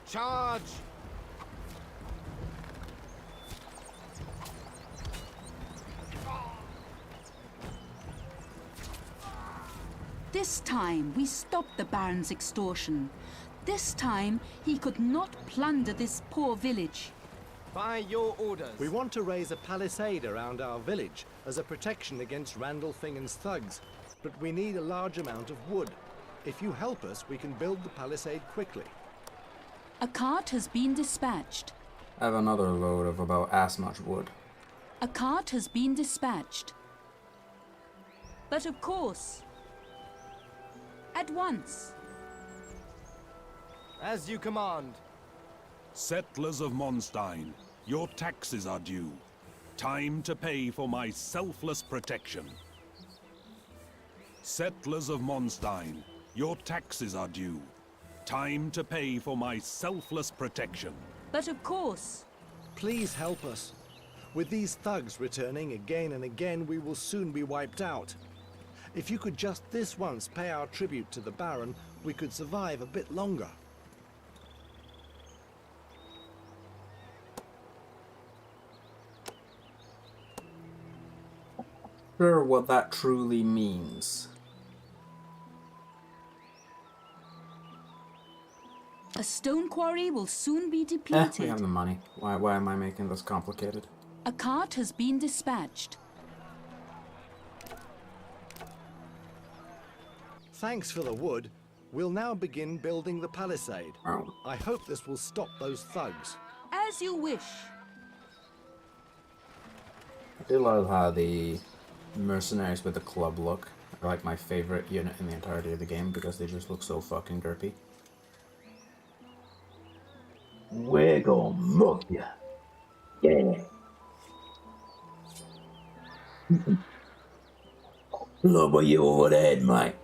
S10: Charge!
S4: This time we stopped the Baron's extortion. This time he could not plunder this poor village.
S10: By your orders.
S6: We want to raise a palisade around our village as a protection against Randolphingen's thugs, but we need a large amount of wood. If you help us, we can build the palisade quickly.
S4: A cart has been dispatched.
S1: I have another load of about as much wood.
S4: A cart has been dispatched. But of course. At once.
S10: As you command.
S7: Settlers of Monstein, your taxes are due. Time to pay for my selfless protection. Settlers of Monstein, your taxes are due. Time to pay for my selfless protection.
S4: But of course.
S6: Please help us. With these thugs returning again and again, we will soon be wiped out. If you could just this once pay our tribute to the Baron, we could survive a bit longer.
S1: Sure what that truly means.
S4: A stone quarry will soon be depleted.
S1: We have the money. Why am I making this complicated?
S4: A cart has been dispatched.
S6: Thanks for the wood. We'll now begin building the palisade.
S1: Oh.
S6: I hope this will stop those thugs.
S4: As you wish.
S1: I do love how the mercenaries with the club look. like my favorite unit in the entirety of the game because they just look so fucking derpy.
S12: We're gonna muck ya. Yeah. Lower you over the head, mate.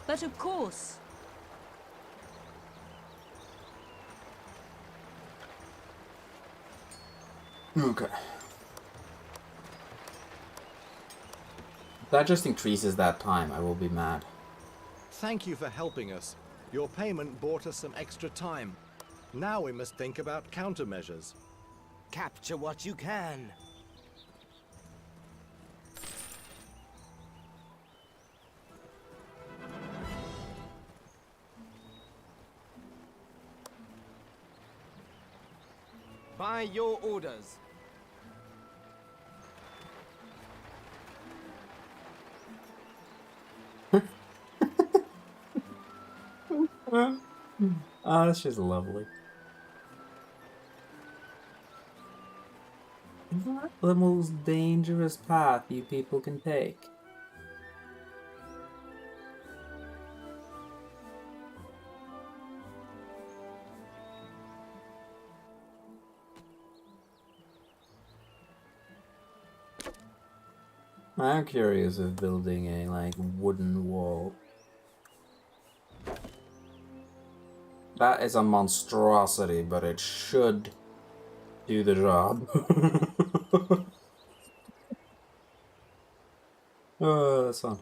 S4: But of course.
S1: Okay. If that just increases that time, I will be mad.
S6: Thank you for helping us. Your payment bought us some extra time. Now we must think about countermeasures.
S10: Capture what you can. By your orders.
S1: Oh, that's just lovely. Not the most dangerous path you people can take. I'm curious of building a like wooden wall. That is a monstrosity, but it should do the job. Oh, that's fun.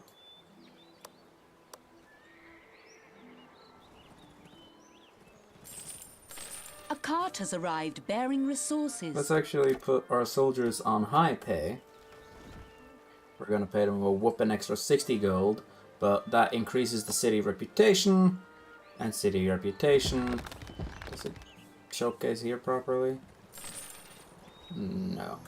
S4: A cart has arrived bearing resources.
S1: Let's actually put our soldiers on high pay. We're gonna pay them a whooping extra 60 gold, but that increases the city reputation. And city reputation. Does it showcase here properly? No.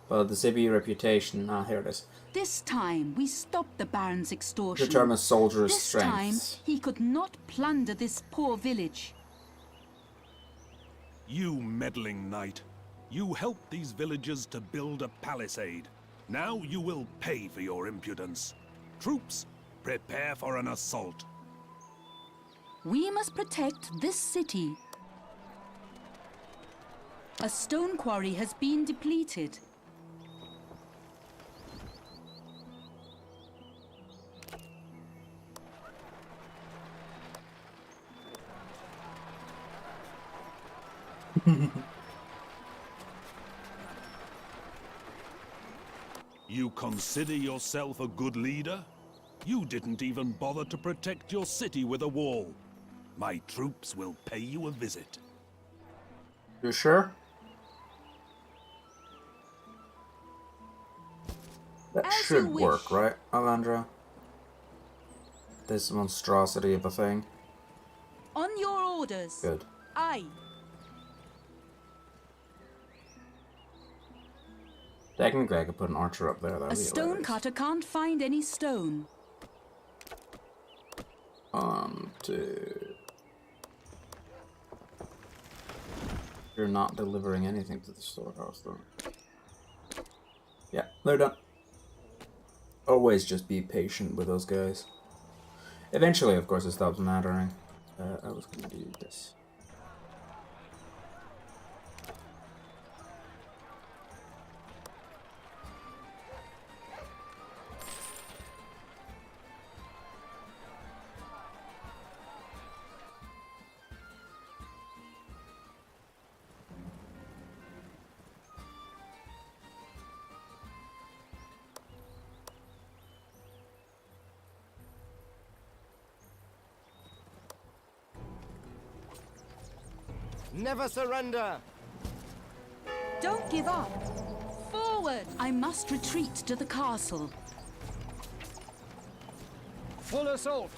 S1: But the city reputation, here it is.
S4: This time we stopped the Baron's extortion.
S1: Determines soldiers'
S4: This
S1: strengths.
S4: time he could not plunder this poor village.
S7: You meddling knight. You helped these villagers to build a palisade. Now you will pay for your impudence. Troops, prepare for an assault.
S4: We must protect this city. A stone quarry has been depleted.
S7: You consider yourself a good leader? You didn't even bother to protect your city with a wall. My troops will pay you a visit.
S1: You sure? That
S4: As
S1: should
S4: you
S1: work,
S4: wish.
S1: right, Alandra? This monstrosity of a thing.
S4: On your orders.
S1: Good.
S4: Aye.
S1: Technically, I could put an archer up there. That'd
S4: A
S1: be
S4: stone
S1: hilarious.
S4: cutter can't find any stone.
S1: 1, 2. You're not delivering anything to the storehouse, though. Yeah, they're done. Always just be patient with those guys. Eventually, of course, it stops mattering. I was gonna do this.
S10: Never surrender!
S4: Don't give up. Forward! I must retreat to the castle.
S3: Full assault!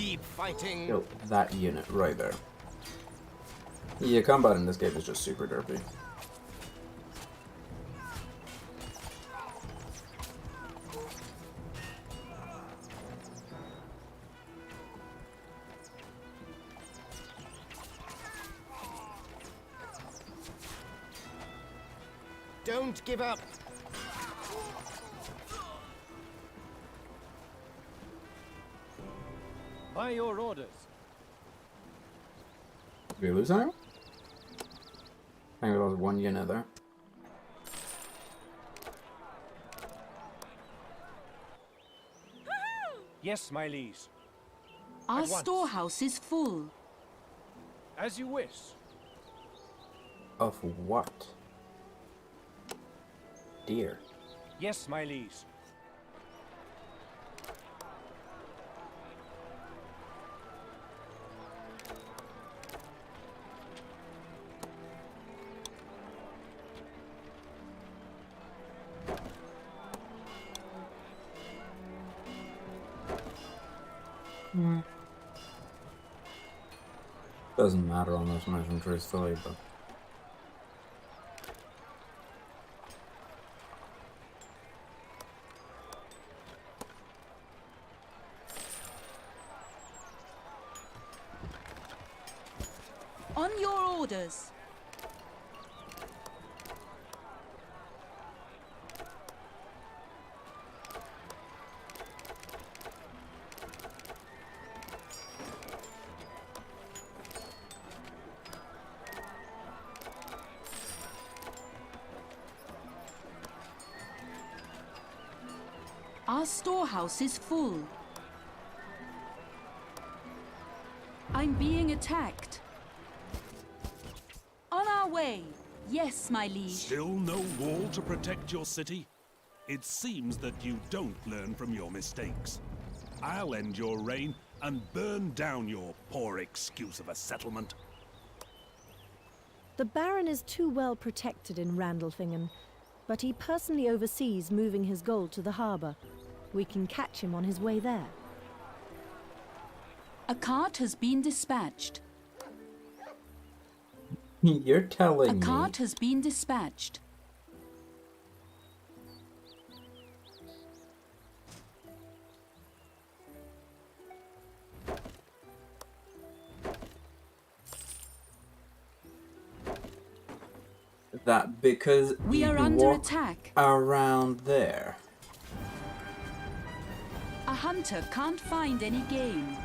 S10: Keep fighting.
S1: Kill that unit right there. Yeah, combat in this game is just super derpy.
S10: Don't give up.
S9: By your orders.
S1: Did we lose anyone? I think we lost one unit there.
S9: Yes, my liege.
S4: Our
S9: At once.
S4: storehouse is full.
S9: As you wish.
S1: Of what? Dear.
S9: Yes, my liege.
S1: Doesn't matter on this mission, truthfully, but...
S4: On your orders. Our storehouse is full. I'm being attacked. On our way. Yes, my liege.
S7: Still no wall to protect your city? It seems that you don't learn from your mistakes. I'll end your reign and burn down your poor excuse of a settlement.
S11: The Baron is too well protected in Randolphingen, but he personally oversees moving his gold to the harbour. We can catch him on his way there.
S4: A cart has been dispatched.
S1: You're telling
S4: A
S1: me...
S4: cart has been dispatched.
S1: That because
S4: We
S1: you
S4: are
S1: can
S4: under
S1: walk
S4: attack.
S1: around there.
S4: A hunter can't find any game.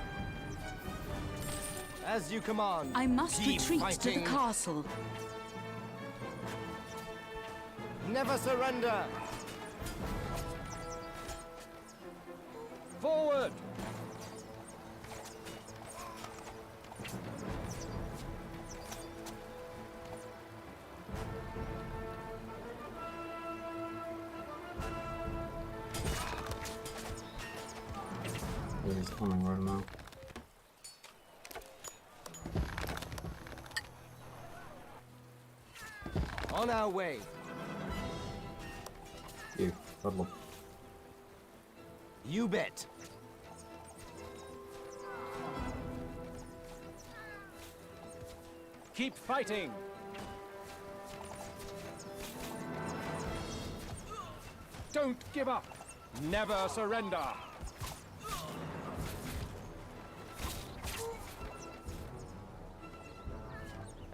S10: As you command.
S4: I must
S10: Keep
S4: retreat to
S10: fighting.
S4: the castle.
S10: Never surrender.
S9: Forward!
S1: He's coming right now.
S10: On our way.
S1: You, Ludlow.
S10: You bet.
S9: Keep fighting! Don't give up! Never surrender!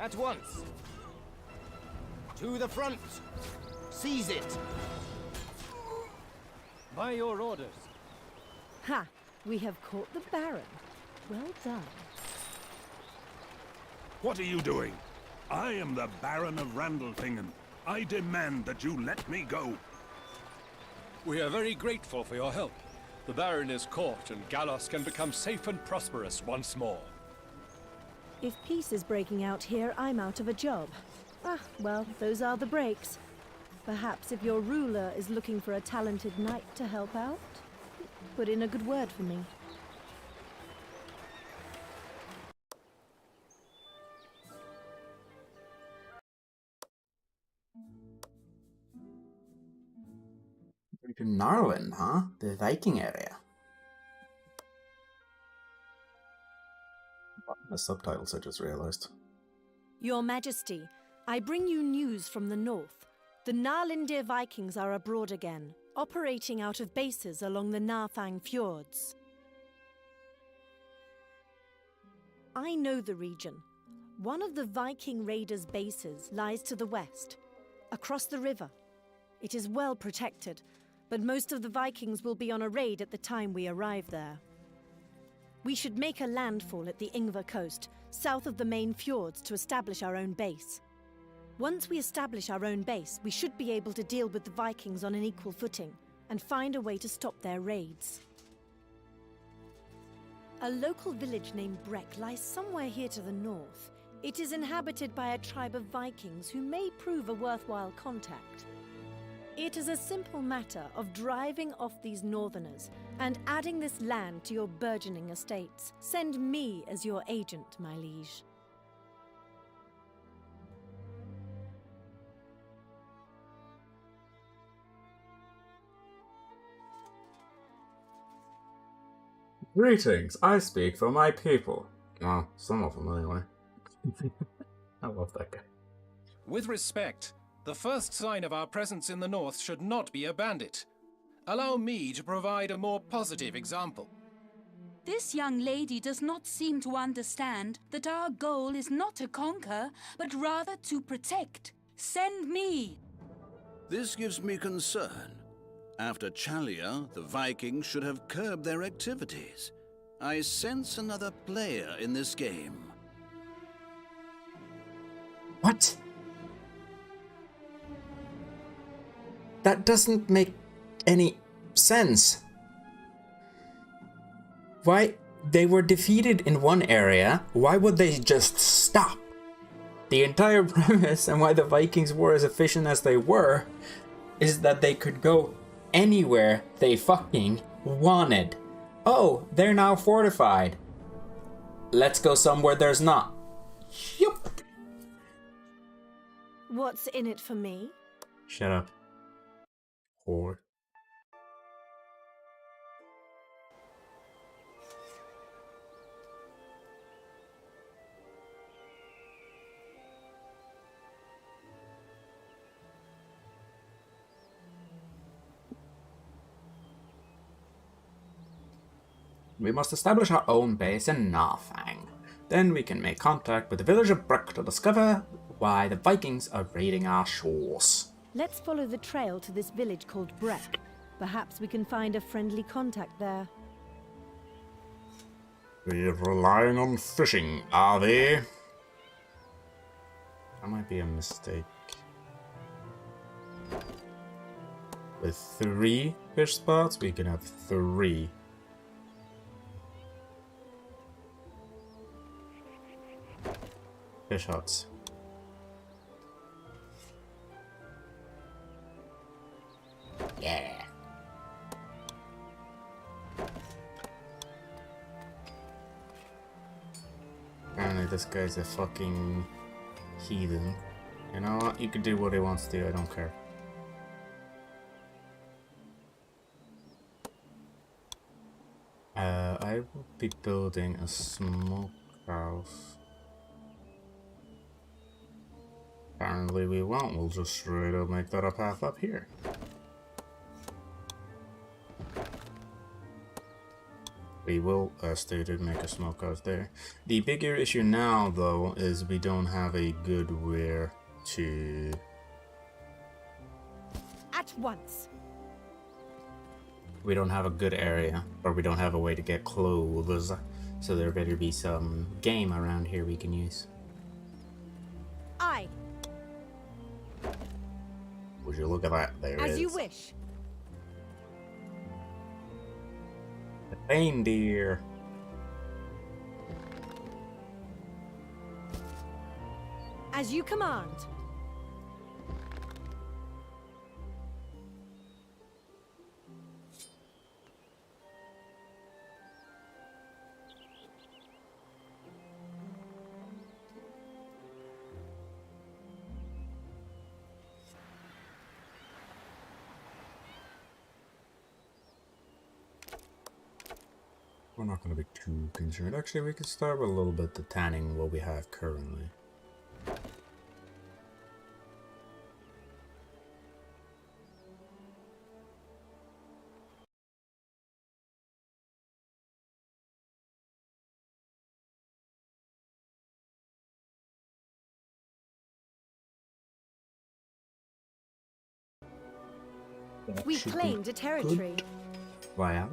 S10: At once. To the front. Seize it.
S9: By your orders.
S11: Ha! We have caught the Baron. Well done.
S7: What are you doing? I am the Baron of Randolphingen. I demand that you let me go.
S9: We are very grateful for your help. The Baron is caught and Galos can become safe and prosperous once more.
S11: If peace is breaking out here, I'm out of a job. Ah, well, those are the breaks. Perhaps if your ruler is looking for a talented knight to help out, put in a good word for me.
S1: To Narland, huh? The Viking area. The subtitles, I just realized.
S11: Your Majesty, I bring you news from the north. The Narlindir Vikings are abroad again, operating out of bases along the Narfang fjords. I know the region. One of the Viking raiders' bases lies to the west, across the river. It is well protected, but most of the Vikings will be on a raid at the time we arrive there. We should make a landfall at the Ingvar coast, south of the main fjords, to establish our own base. Once we establish our own base, we should be able to deal with the Vikings on an equal footing and find a way to stop their raids. A local village named Breck lies somewhere here to the north. It is inhabited by a tribe of Vikings who may prove a worthwhile contact. It is a simple matter of driving off these northerners and adding this land to your burgeoning estates. Send me as your agent, my liege.
S1: Greetings, I speak for my people. Oh, some of them anyway. I love that guy.
S3: With respect, the first sign of our presence in the north should not be a bandit. Allow me to provide a more positive example.
S4: This young lady does not seem to understand that our goal is not to conquer, but rather to protect. Send me!
S8: This gives me concern. After Chalia, the Vikings should have curbed their activities. I sense another player in this game.
S1: What? That doesn't make any sense. Why? They were defeated in one area. Why would they just stop? The entire premise and why the Vikings were as efficient as they were is that they could go anywhere they fucking wanted. Oh, they're now fortified. Let's go somewhere there's not. Yup.
S11: What's in it for me?
S1: Shut up. Whore. We must establish our own base in Narfang. Then we can make contact with the village of Brook to discover why the Vikings are raiding our shores.
S11: Let's follow the trail to this village called Breck. Perhaps we can find a friendly contact there.
S1: We're relying on fishing, are they? That might be a mistake. With 3 fish spots, we can have 3. Fish huts. Yeah. Apparently this guy's a fucking heathen. You know what? You can do what he wants to do, I don't care. I will be building a smokehouse. Apparently we won't, we'll just straight up make that a path up here. We will, as stated, make a smokehouse there. The bigger issue now, though, is we don't have a good where to...
S11: At once!
S1: We don't have a good area, or we don't have a way to get clothes, so there better be some game around here we can use.
S11: Aye.
S1: Would you look at that? There it is.
S11: As you wish.
S1: The reindeer.
S11: As you command.
S1: We're not going to be too concerned. Actually, we can start with a little bit the tanning what we have currently.
S11: We claimed a territory.
S1: Wow.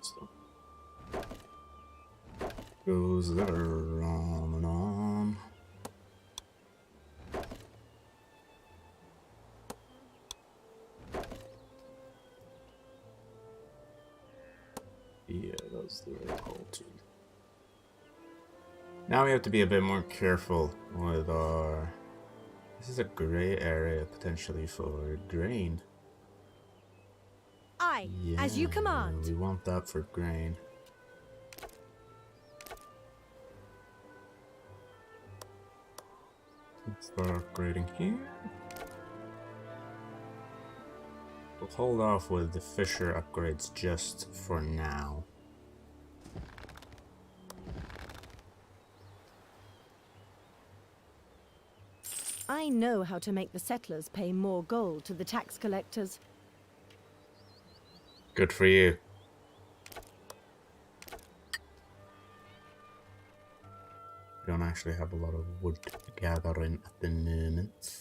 S1: So, goes there on and on. Yeah, that's the right call too. Now we have to be a bit more careful with our... This is a gray area potentially for grain.
S11: Aye,
S1: Yeah,
S11: as you command.
S1: We want that for grain. Let's start upgrading here. We'll hold off with the fisher upgrades just for now.
S11: I know how to make the settlers pay more gold to the tax collectors.
S1: Good for you. We don't actually have a lot of wood gathering at the moment.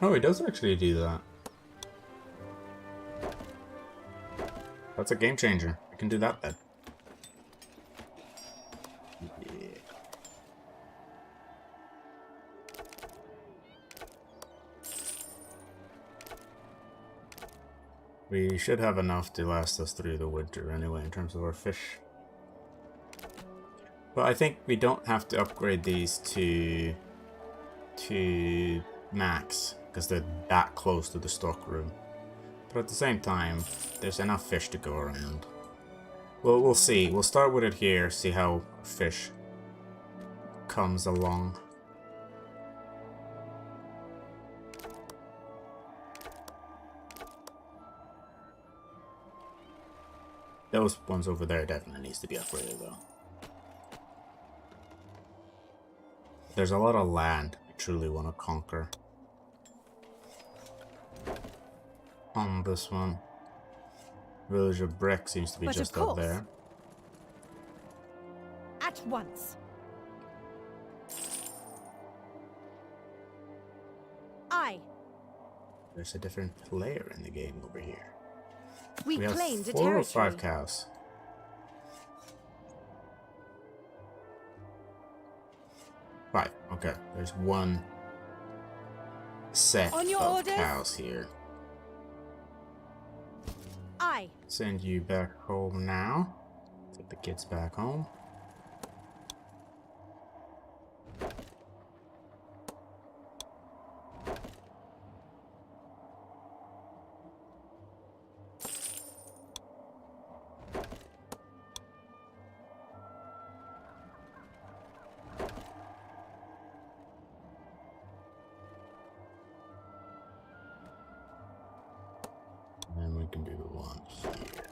S1: Oh, he does actually do that. That's a game changer. We can do that then. Yeah. We should have enough to last us through the winter anyway in terms of our fish. But I think we don't have to upgrade these to max because they're that close to the stock room. But at the same time, there's enough fish to go around. Well, we'll see. We'll start with it here, see how fish comes along. Those ones over there definitely needs to be upgraded though. There's a lot of land I truly want to conquer on this one. Village of Brick seems to be just up there.
S11: At once. Aye.
S1: There's a different player in the game over here.
S11: We
S1: have
S11: claimed a
S1: 4 or
S11: territory.
S1: 5 cows. 5. Okay. There's one set
S11: On your
S1: of
S11: orders?
S1: cows here.
S11: Aye.
S1: Send you back home now. Get the kids back home. And then we can do the one here.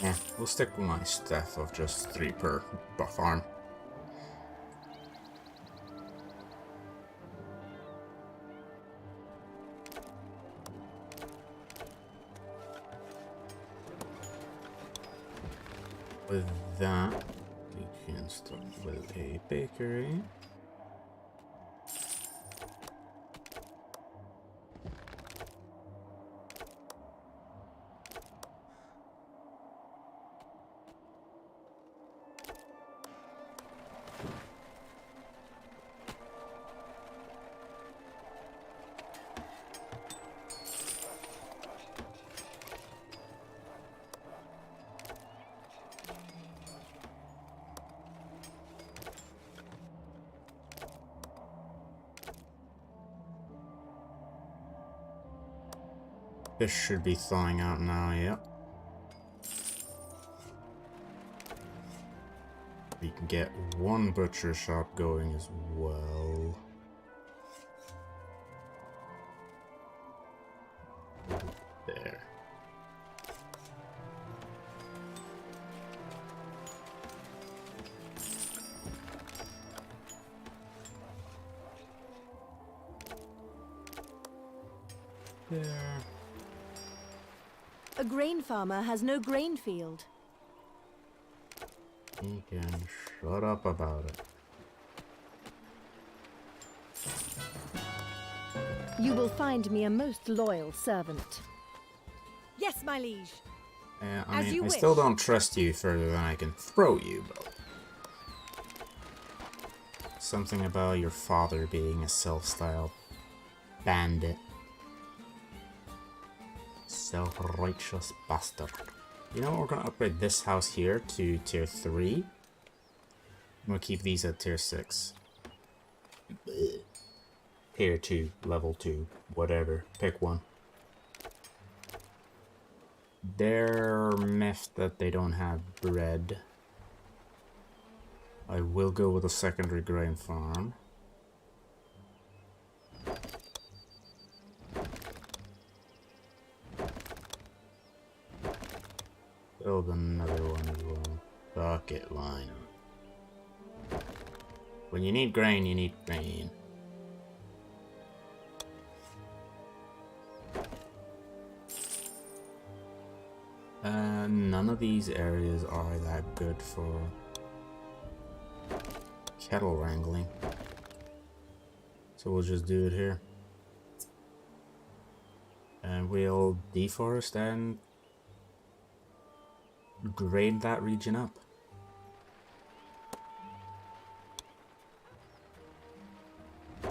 S1: Yeah, we'll stick with my staff of just 3 per farm. With that, we can start with a bakery. This should be thawing out now, yeah. We can get one butcher shop going as well. There. There.
S11: A grain farmer has no grain field.
S1: You can shut up about it.
S11: You will find me a most loyal servant. Yes, my liege.
S1: I
S11: As
S1: mean,
S11: you
S1: I
S11: wish.
S1: still don't trust you further than I can throw you, but... Something about your father being a self-styled bandit. Self-righteous bastard. You know what, we're gonna upgrade this house here to tier 3. We'll keep these at tier 6. Tier 2, level 2, whatever. Pick one. They're miffed that they don't have bread. I will go with a secondary grain farm. Build another one as well. Bucket line. When you need grain, you need grain. None of these areas are that good for cattle wrangling. So we'll just do it here. And we'll deforest and grade that region up.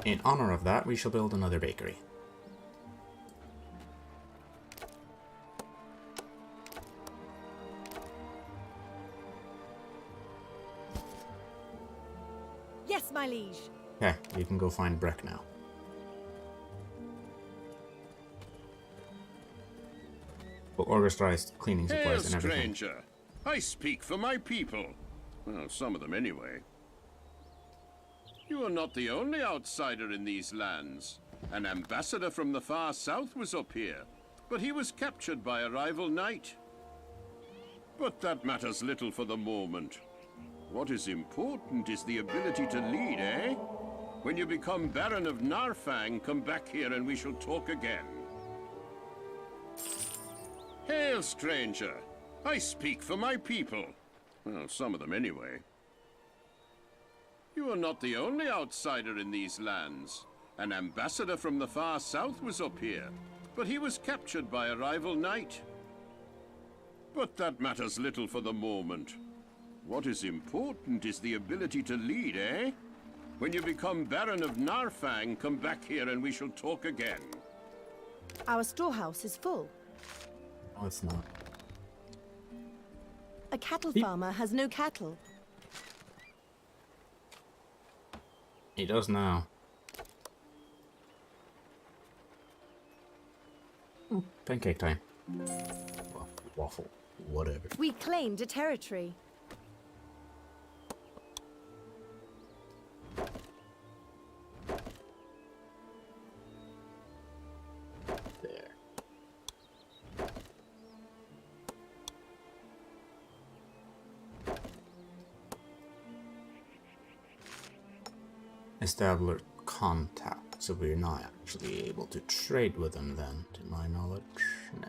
S1: In honor of that, we shall build another bakery.
S11: Yes, my liege.
S1: Okay, you can go find Breck now. We'll organize cleaning
S5: Hail,
S1: supplies and everything.
S5: stranger. I speak for my people. Well, some of them anyway. You are not the only outsider in these lands. An ambassador from the far south was up here, but he was captured by a rival knight. But that matters little for the moment. What is important is the ability to lead, eh? When you become Baron of Narfang, come back here and we shall talk again. Hail, stranger. I speak for my people. Well, some of them anyway. You are not the only outsider in these lands. An ambassador from the far south was up here, but he was captured by a rival knight. But that matters little for the moment. What is important is the ability to lead, eh? When you become Baron of Narfang, come back here and we shall talk again.
S11: Our storehouse is full.
S1: No, it's not.
S11: A cattle farmer has no cattle.
S1: He does now. Pancake time. Waffle. Whatever.
S11: We claimed a territory.
S1: There. Establish contact, so we're not actually able to trade with them then, to my knowledge. No.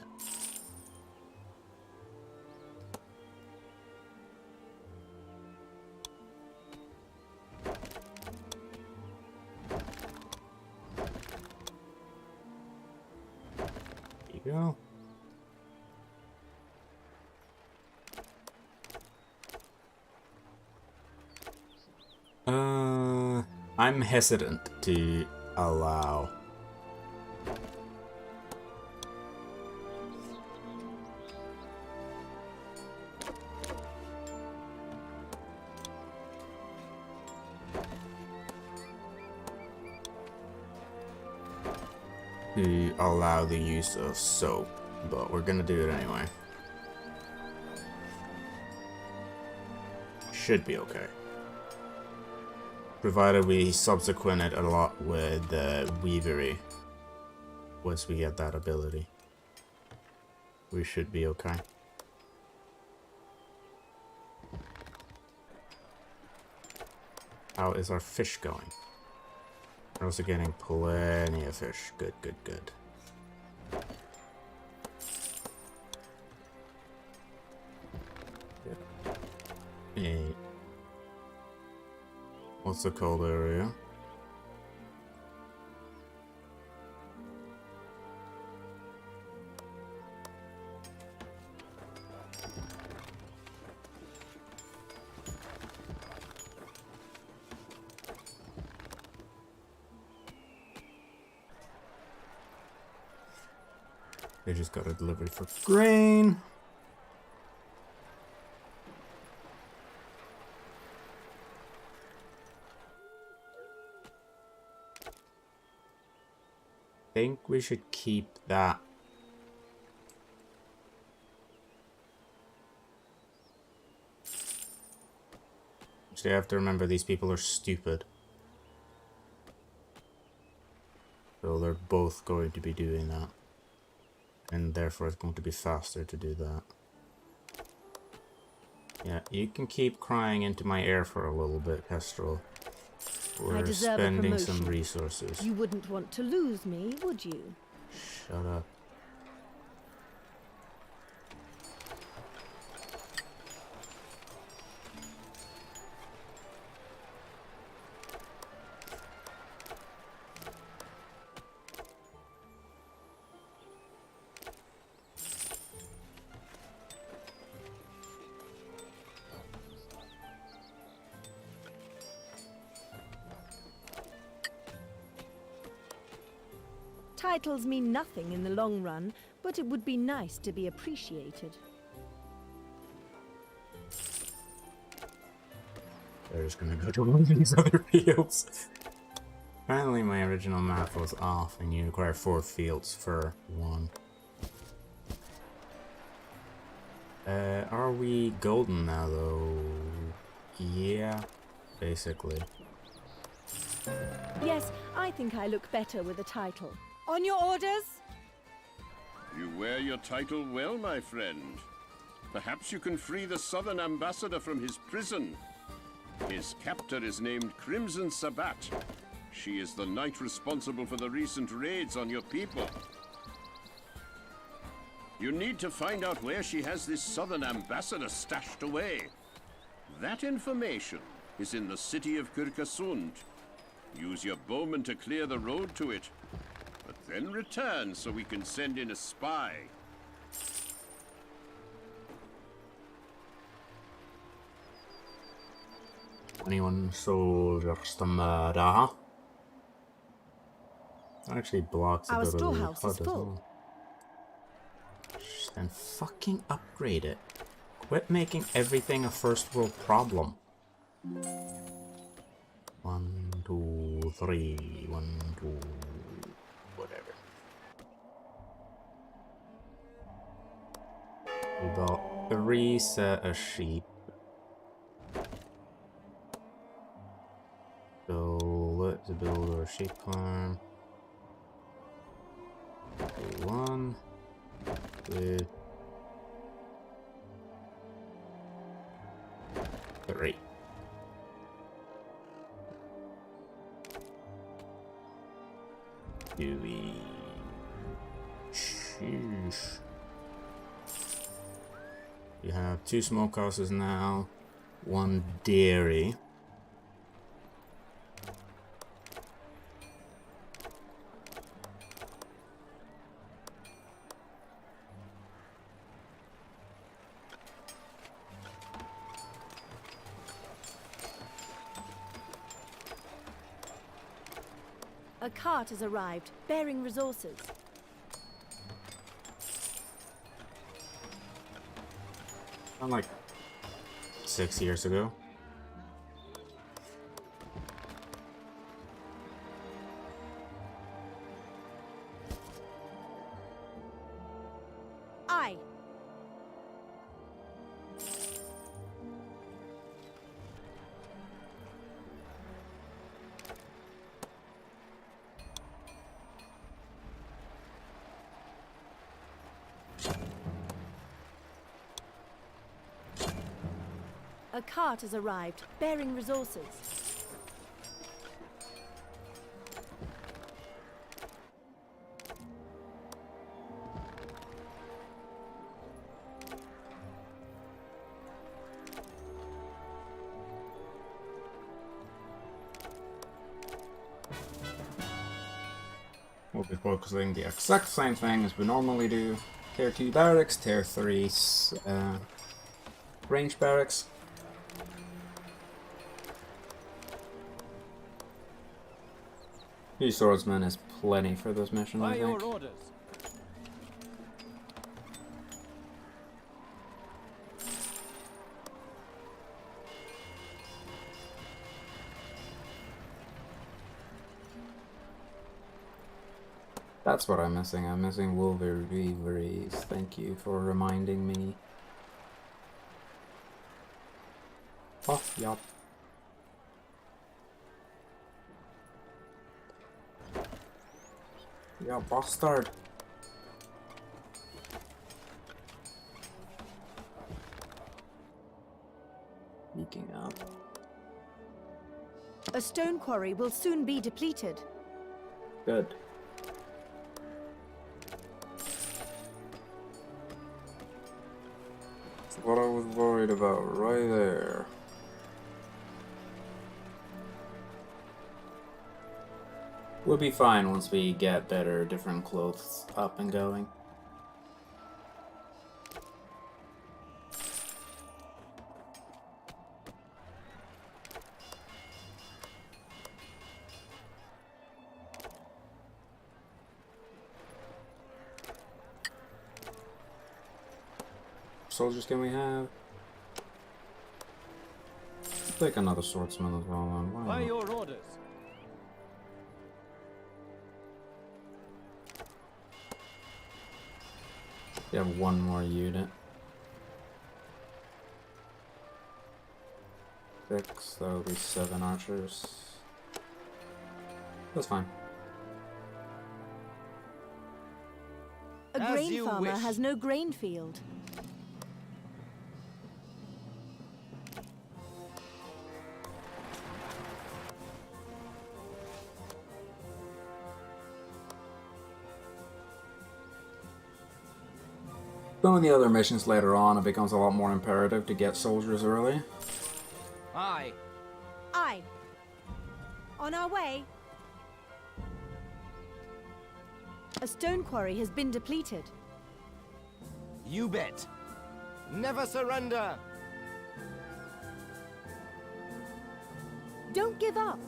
S1: There you go. I'm hesitant to allow. to allow the use of soap, but we're gonna do it anyway. Should be okay. Provided we subsequent it a lot with weavery. Once we get that ability, we should be okay. How is our fish going? We're also getting plenty of fish. Good, good, good. Hey. What's the cold area? They just got a delivery for grain. Think we should keep that. So you have to remember these people are stupid. So they're both going to be doing that. And therefore it's going to be faster to do that. Yeah, you can keep crying into my ear for a little bit, Kestrel. We're spending some resources.
S11: You wouldn't want to lose me, would you?
S1: Shut up.
S11: Titles mean nothing in the long run, but it would be nice to be appreciated.
S1: They're just gonna go to one of these other fields. Apparently my original map was off and you require 4 fields for 1. Are we golden now though? Yeah, basically.
S11: Yes, I think I look better with a title. On your orders?
S5: You wear your title well, my friend. Perhaps you can free the Southern Ambassador from his prison. His captor is named Crimson Sabbat. She is the knight responsible for the recent raids on your people. You need to find out where she has this Southern Ambassador stashed away. That information is in the city of Kirkasund. Use your bowman to clear the road to it. But then return so we can send in a spy.
S1: Anyone soldiers to murder? That actually blocks a
S11: Our
S1: bit of the
S11: storehouse
S1: HUD
S11: is
S1: as
S11: full.
S1: well. Then fucking upgrade it. Quit making everything a first world problem. 1, 2, 3, 1, 2, whatever. We got 3 set of sheep. So let's build our sheep farm. 1, 2, 3. Do we choose? We have 2 smokehouses now, 1 dairy.
S11: A cart has arrived, bearing resources.
S1: Not like 6 years ago.
S11: A cart has arrived, bearing resources.
S1: We'll be focusing the exact same thing as we normally do. Tier 2 barracks, Tier 3 range barracks. Two swordsmen is plenty for this mission, I
S9: By
S1: think.
S9: your orders.
S1: That's what I'm missing. I'm missing Wolverines. Thank you for reminding me. Oh, yup. Yeah, bastard. Sneaking up.
S11: A stone quarry will soon be depleted.
S1: Good. That's what I was worried about right there. We'll be fine once we get better different clothes up and going. Soldiers can we have? Take another swordsman as well, then. Why
S9: By
S1: not?
S9: your orders.
S1: You have one more unit. 6, that would be 7 archers. That's fine.
S11: A
S10: As
S11: grain
S10: you
S11: farmer
S10: wish.
S11: has no grain field.
S1: Some of the other missions later on, it becomes a lot more imperative to get soldiers early.
S10: Aye.
S11: Aye. On our way. A stone quarry has been depleted.
S10: You bet. Never surrender.
S11: Don't give up.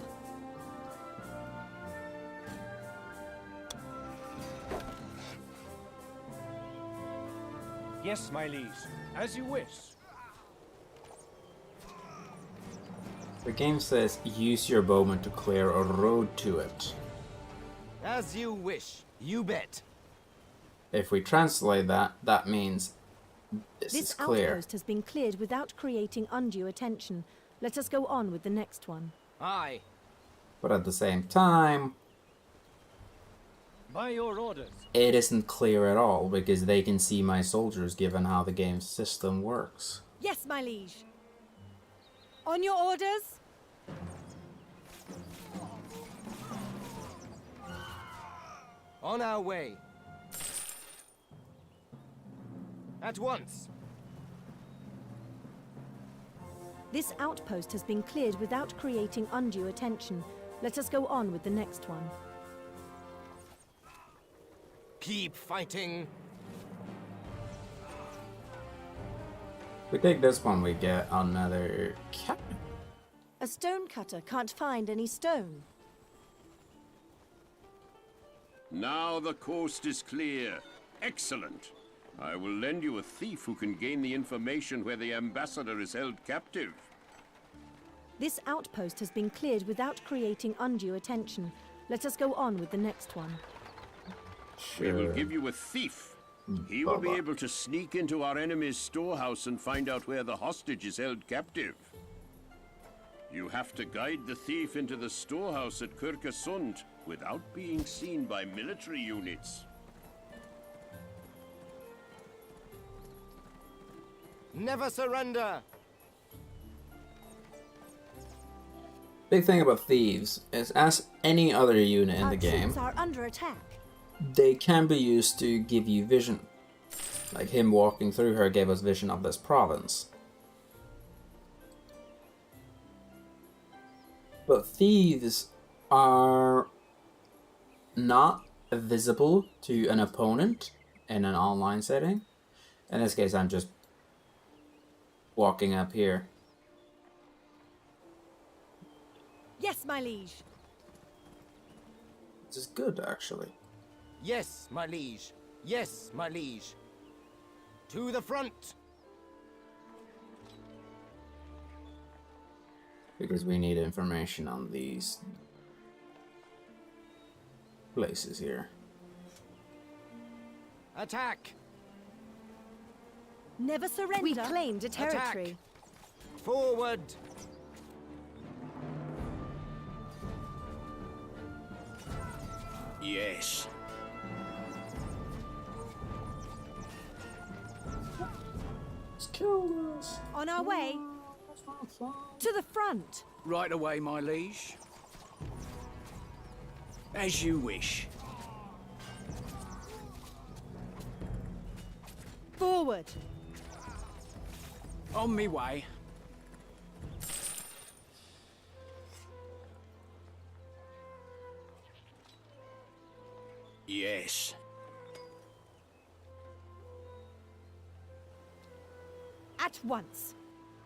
S9: Yes, my liege. As you wish.
S1: The game says use your bowman to clear a road to it.
S10: As you wish. You bet.
S1: If we translate that, that means this is
S11: This
S1: clear.
S11: outpost has been cleared without creating undue attention. Let us go on with the next one.
S10: Aye.
S1: But at the same time,
S9: By your orders.
S1: it isn't clear at all because they can see my soldiers given how the game's system works.
S11: Yes, my liege. On your orders?
S10: On our way. At once.
S11: This outpost has been cleared without creating undue attention. Let us go on with the next one.
S10: Keep fighting.
S1: If we take this one, we get another cat.
S11: A stone cutter can't find any stone.
S5: Now the coast is clear. Excellent. I will lend you a thief who can gain the information where the ambassador is held captive.
S11: This outpost has been cleared without creating undue attention. Let us go on with the next one.
S5: We will give you a thief. He will be
S1: Baba.
S5: able to sneak into our enemy's storehouse and find out where the hostage is held captive. You have to guide the thief into the storehouse at Kirkesund without being seen by military units.
S10: Never surrender.
S1: big thing about thieves is, as any other unit in the game,
S11: troops are under attack.
S1: they can be used to give you vision. Like him walking through here gave us vision of this province. But thieves are not visible to an opponent in an online setting. In this case, I'm just walking up here.
S11: Yes, my liege.
S1: This is good, actually.
S10: Yes, my liege. Yes, my liege. To the front!
S1: Because we need information on these places here.
S10: Attack!
S11: Never surrender. We claimed a territory.
S10: Attack. Forward!
S7: Yes.
S1: Let's kill this.
S11: On our way. To the front.
S13: Right away, my liege. As you wish.
S11: Forward.
S13: On me way. Yes.
S11: At once.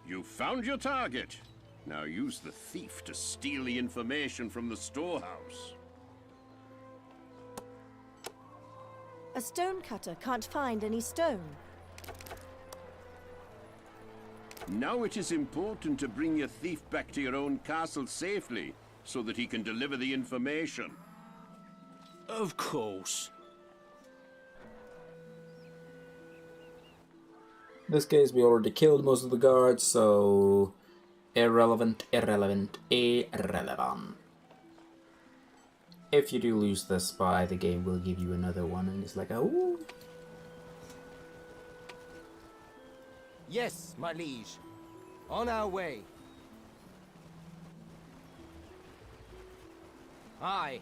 S5: You found your target. Now use the thief to steal the information from the storehouse.
S11: A stonecutter can't find any stone.
S5: Now it is important to bring your thief back to your own castle safely, so that he can deliver the information.
S13: Of course.
S1: In this case, we already killed most of the guards, so irrelevant, irrelevant, irrelevant. If you do lose this spy, the game will give you another one, and it's like, oh.
S10: Yes, my liege. On our way. Aye.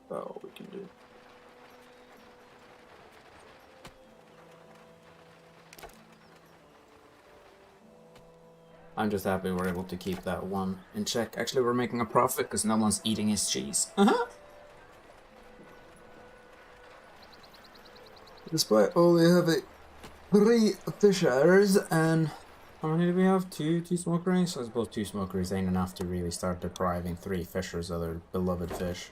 S1: About what we can do. I'm just happy we're able to keep that one in check. Actually, we're making a profit because no one's eating his cheese. Despite only having 3 fishers and how many do we have? Two smokeries? I suppose 2 smokeries ain't enough to really start depriving 3 fishers of their beloved fish.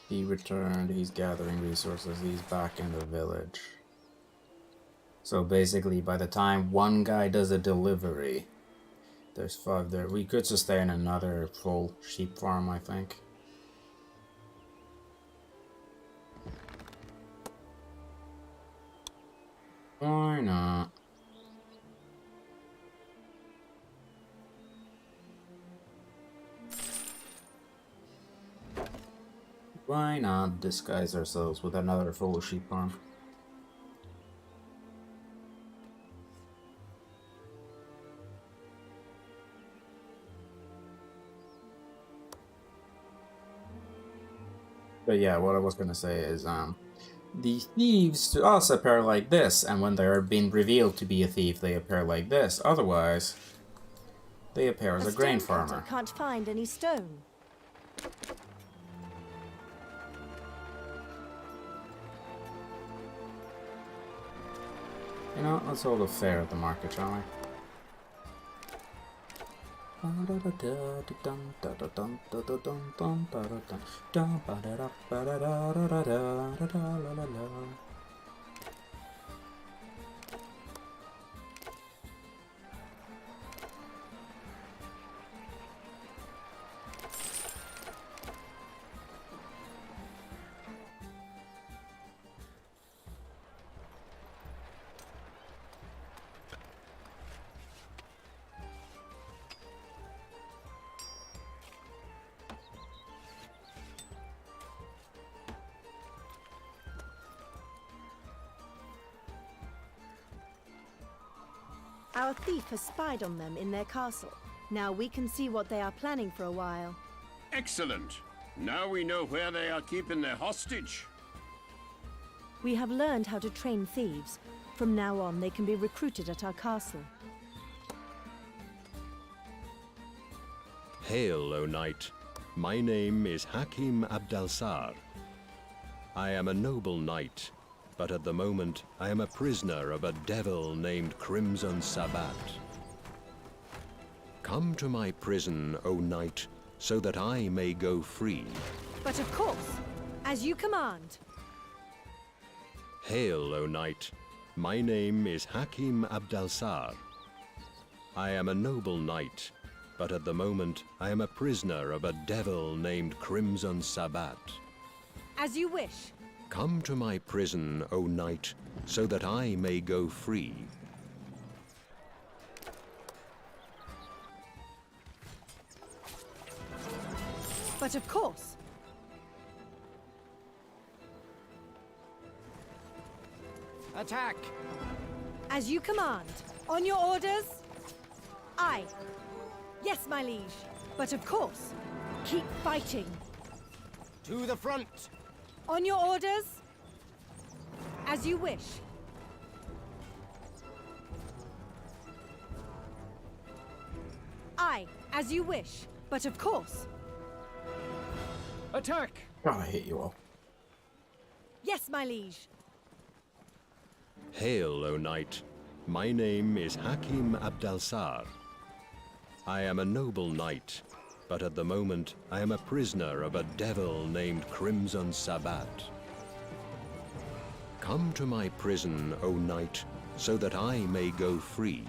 S1: He returned, he's gathering resources, he's back in the village. So basically, by the time one guy does a delivery, there's 5 there. We could sustain another full sheep farm, I think. Why not? Why not disguise ourselves with another full sheep farm? But yeah, what I was gonna say is, the thieves to us appear like this, and when they're being revealed to be a thief, they appear like this. Otherwise, they appear as a grain farmer.
S11: Can't find any stone.
S1: You know, let's hold a fair at the market, shall we?
S11: Our thief has spied on them in their castle. Now we can see what they are planning for a while.
S5: Excellent. Now we know where they are keeping their hostage.
S11: We have learned how to train thieves. From now on, they can be recruited at our castle.
S14: Hail, O knight. My name is Hakim Abdalsar. I am a noble knight, but at the moment I am a prisoner of a devil named Crimson Sabbat. Come to my prison, O knight, so that I may go free.
S11: But of course, as you command.
S14: Hail, O knight. My name is Hakim Abdalsar. I am a noble knight, but at the moment I am a prisoner of a devil named Crimson Sabbat.
S11: As you wish.
S14: Come to my prison, O knight, so that I may go free.
S11: But of course.
S10: Attack!
S11: As you command. On your orders? Aye. Yes, my liege. But of course. Keep fighting.
S10: To the front!
S11: On your orders? As you wish. Aye, as you wish. But of course.
S9: Attack!
S1: Oh, I hate you all.
S11: Yes, my liege.
S14: Hail, O knight. My name is Hakim Abdalsar. I am a noble knight, but at the moment I am a prisoner of a devil named Crimson Sabbat. Come to my prison, O knight, so that I may go free.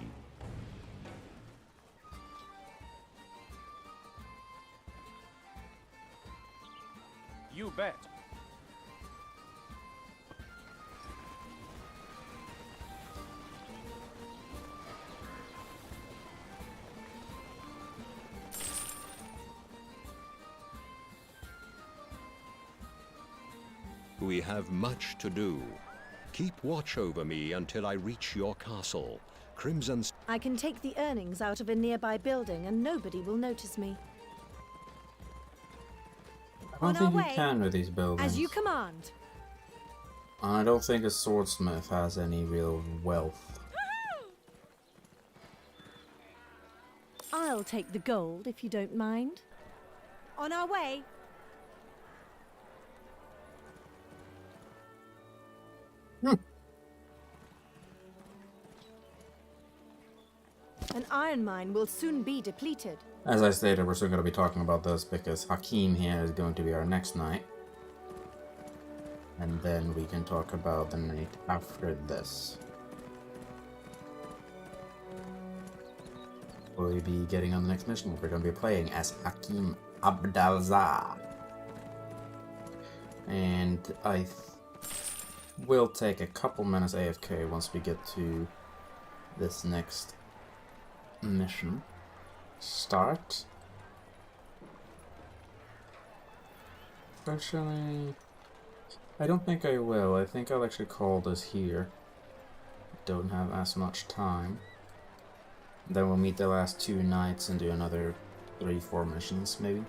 S9: You bet.
S14: We have much to do. Keep watch over me until I reach your castle. Crimson...
S11: I can take the earnings out of a nearby building and nobody will notice me.
S1: I don't think you can with these buildings.
S11: As you command.
S1: I don't think a swordsmith has any real wealth.
S11: I'll take the gold if you don't mind. On our way. An iron mine will soon be depleted.
S1: As I stated, we're still going to be talking about this because Hakim here is going to be our next knight. And then we can talk about the knight after this. We'll be getting on the next mission. We're going to be playing as Hakim Abdalzar. And I will take a couple minutes AFK once we get to this next mission. Start. Actually, I don't think I will. I think I'll actually call this here. Don't have as much time. Then we'll meet the last two knights and do another 3-4 missions, maybe.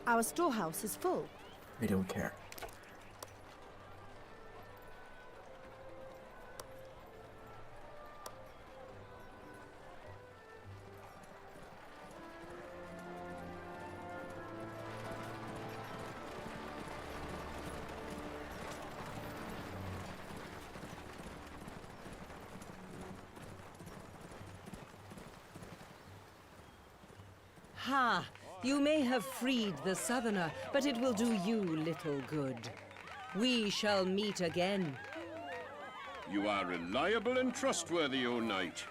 S11: Our storehouse is full.
S1: I don't care.
S15: Ha! You may have freed the Southerner, but it will do you little good. We shall meet again.
S5: You are reliable and trustworthy, O knight.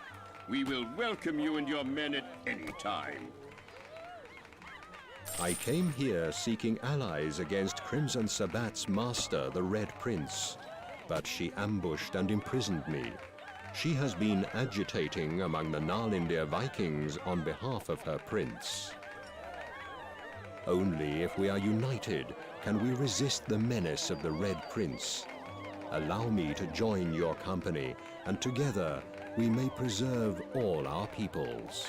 S5: We will welcome you and your men at any time.
S14: I came here seeking allies against Crimson Sabbat's master, the Red Prince. But she ambushed and imprisoned me. She has been agitating among the Narlindir Vikings on behalf of her prince. Only if we are united can we resist the menace of the Red Prince. Allow me to join your company, and together we may preserve all our peoples.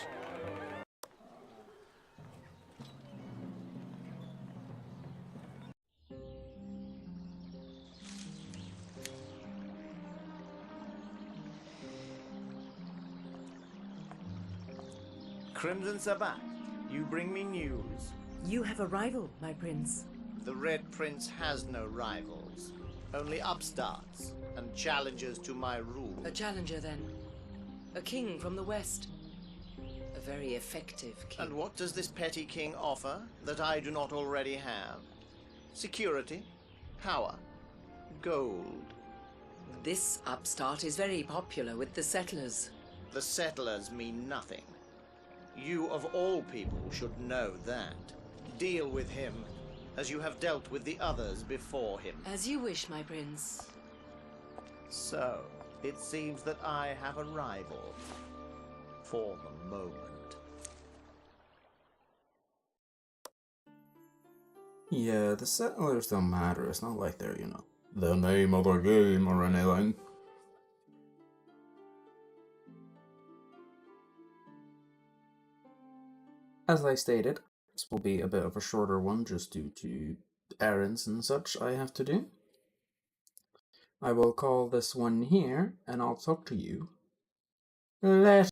S16: Crimson Sabbat, you bring me news.
S17: You have a rival, my prince.
S16: The Red Prince has no rivals, only upstarts and challengers to my rule.
S17: A challenger, then. A king from the west. A very effective king.
S16: And what does this petty king offer that I do not already have? Security, power, gold.
S17: This upstart is very popular with the settlers.
S16: The settlers mean nothing. You of all people should know that. Deal with him as you have dealt with the others before him.
S17: As you wish, my prince.
S16: So, it seems that I have a rival. For the moment.
S1: Yeah, the settlers don't matter. It's not like they're, the name of the game or anything. As I stated, this will be a bit of a shorter one just due to errands and such I have to do. I will call this one here, and I'll talk to you later.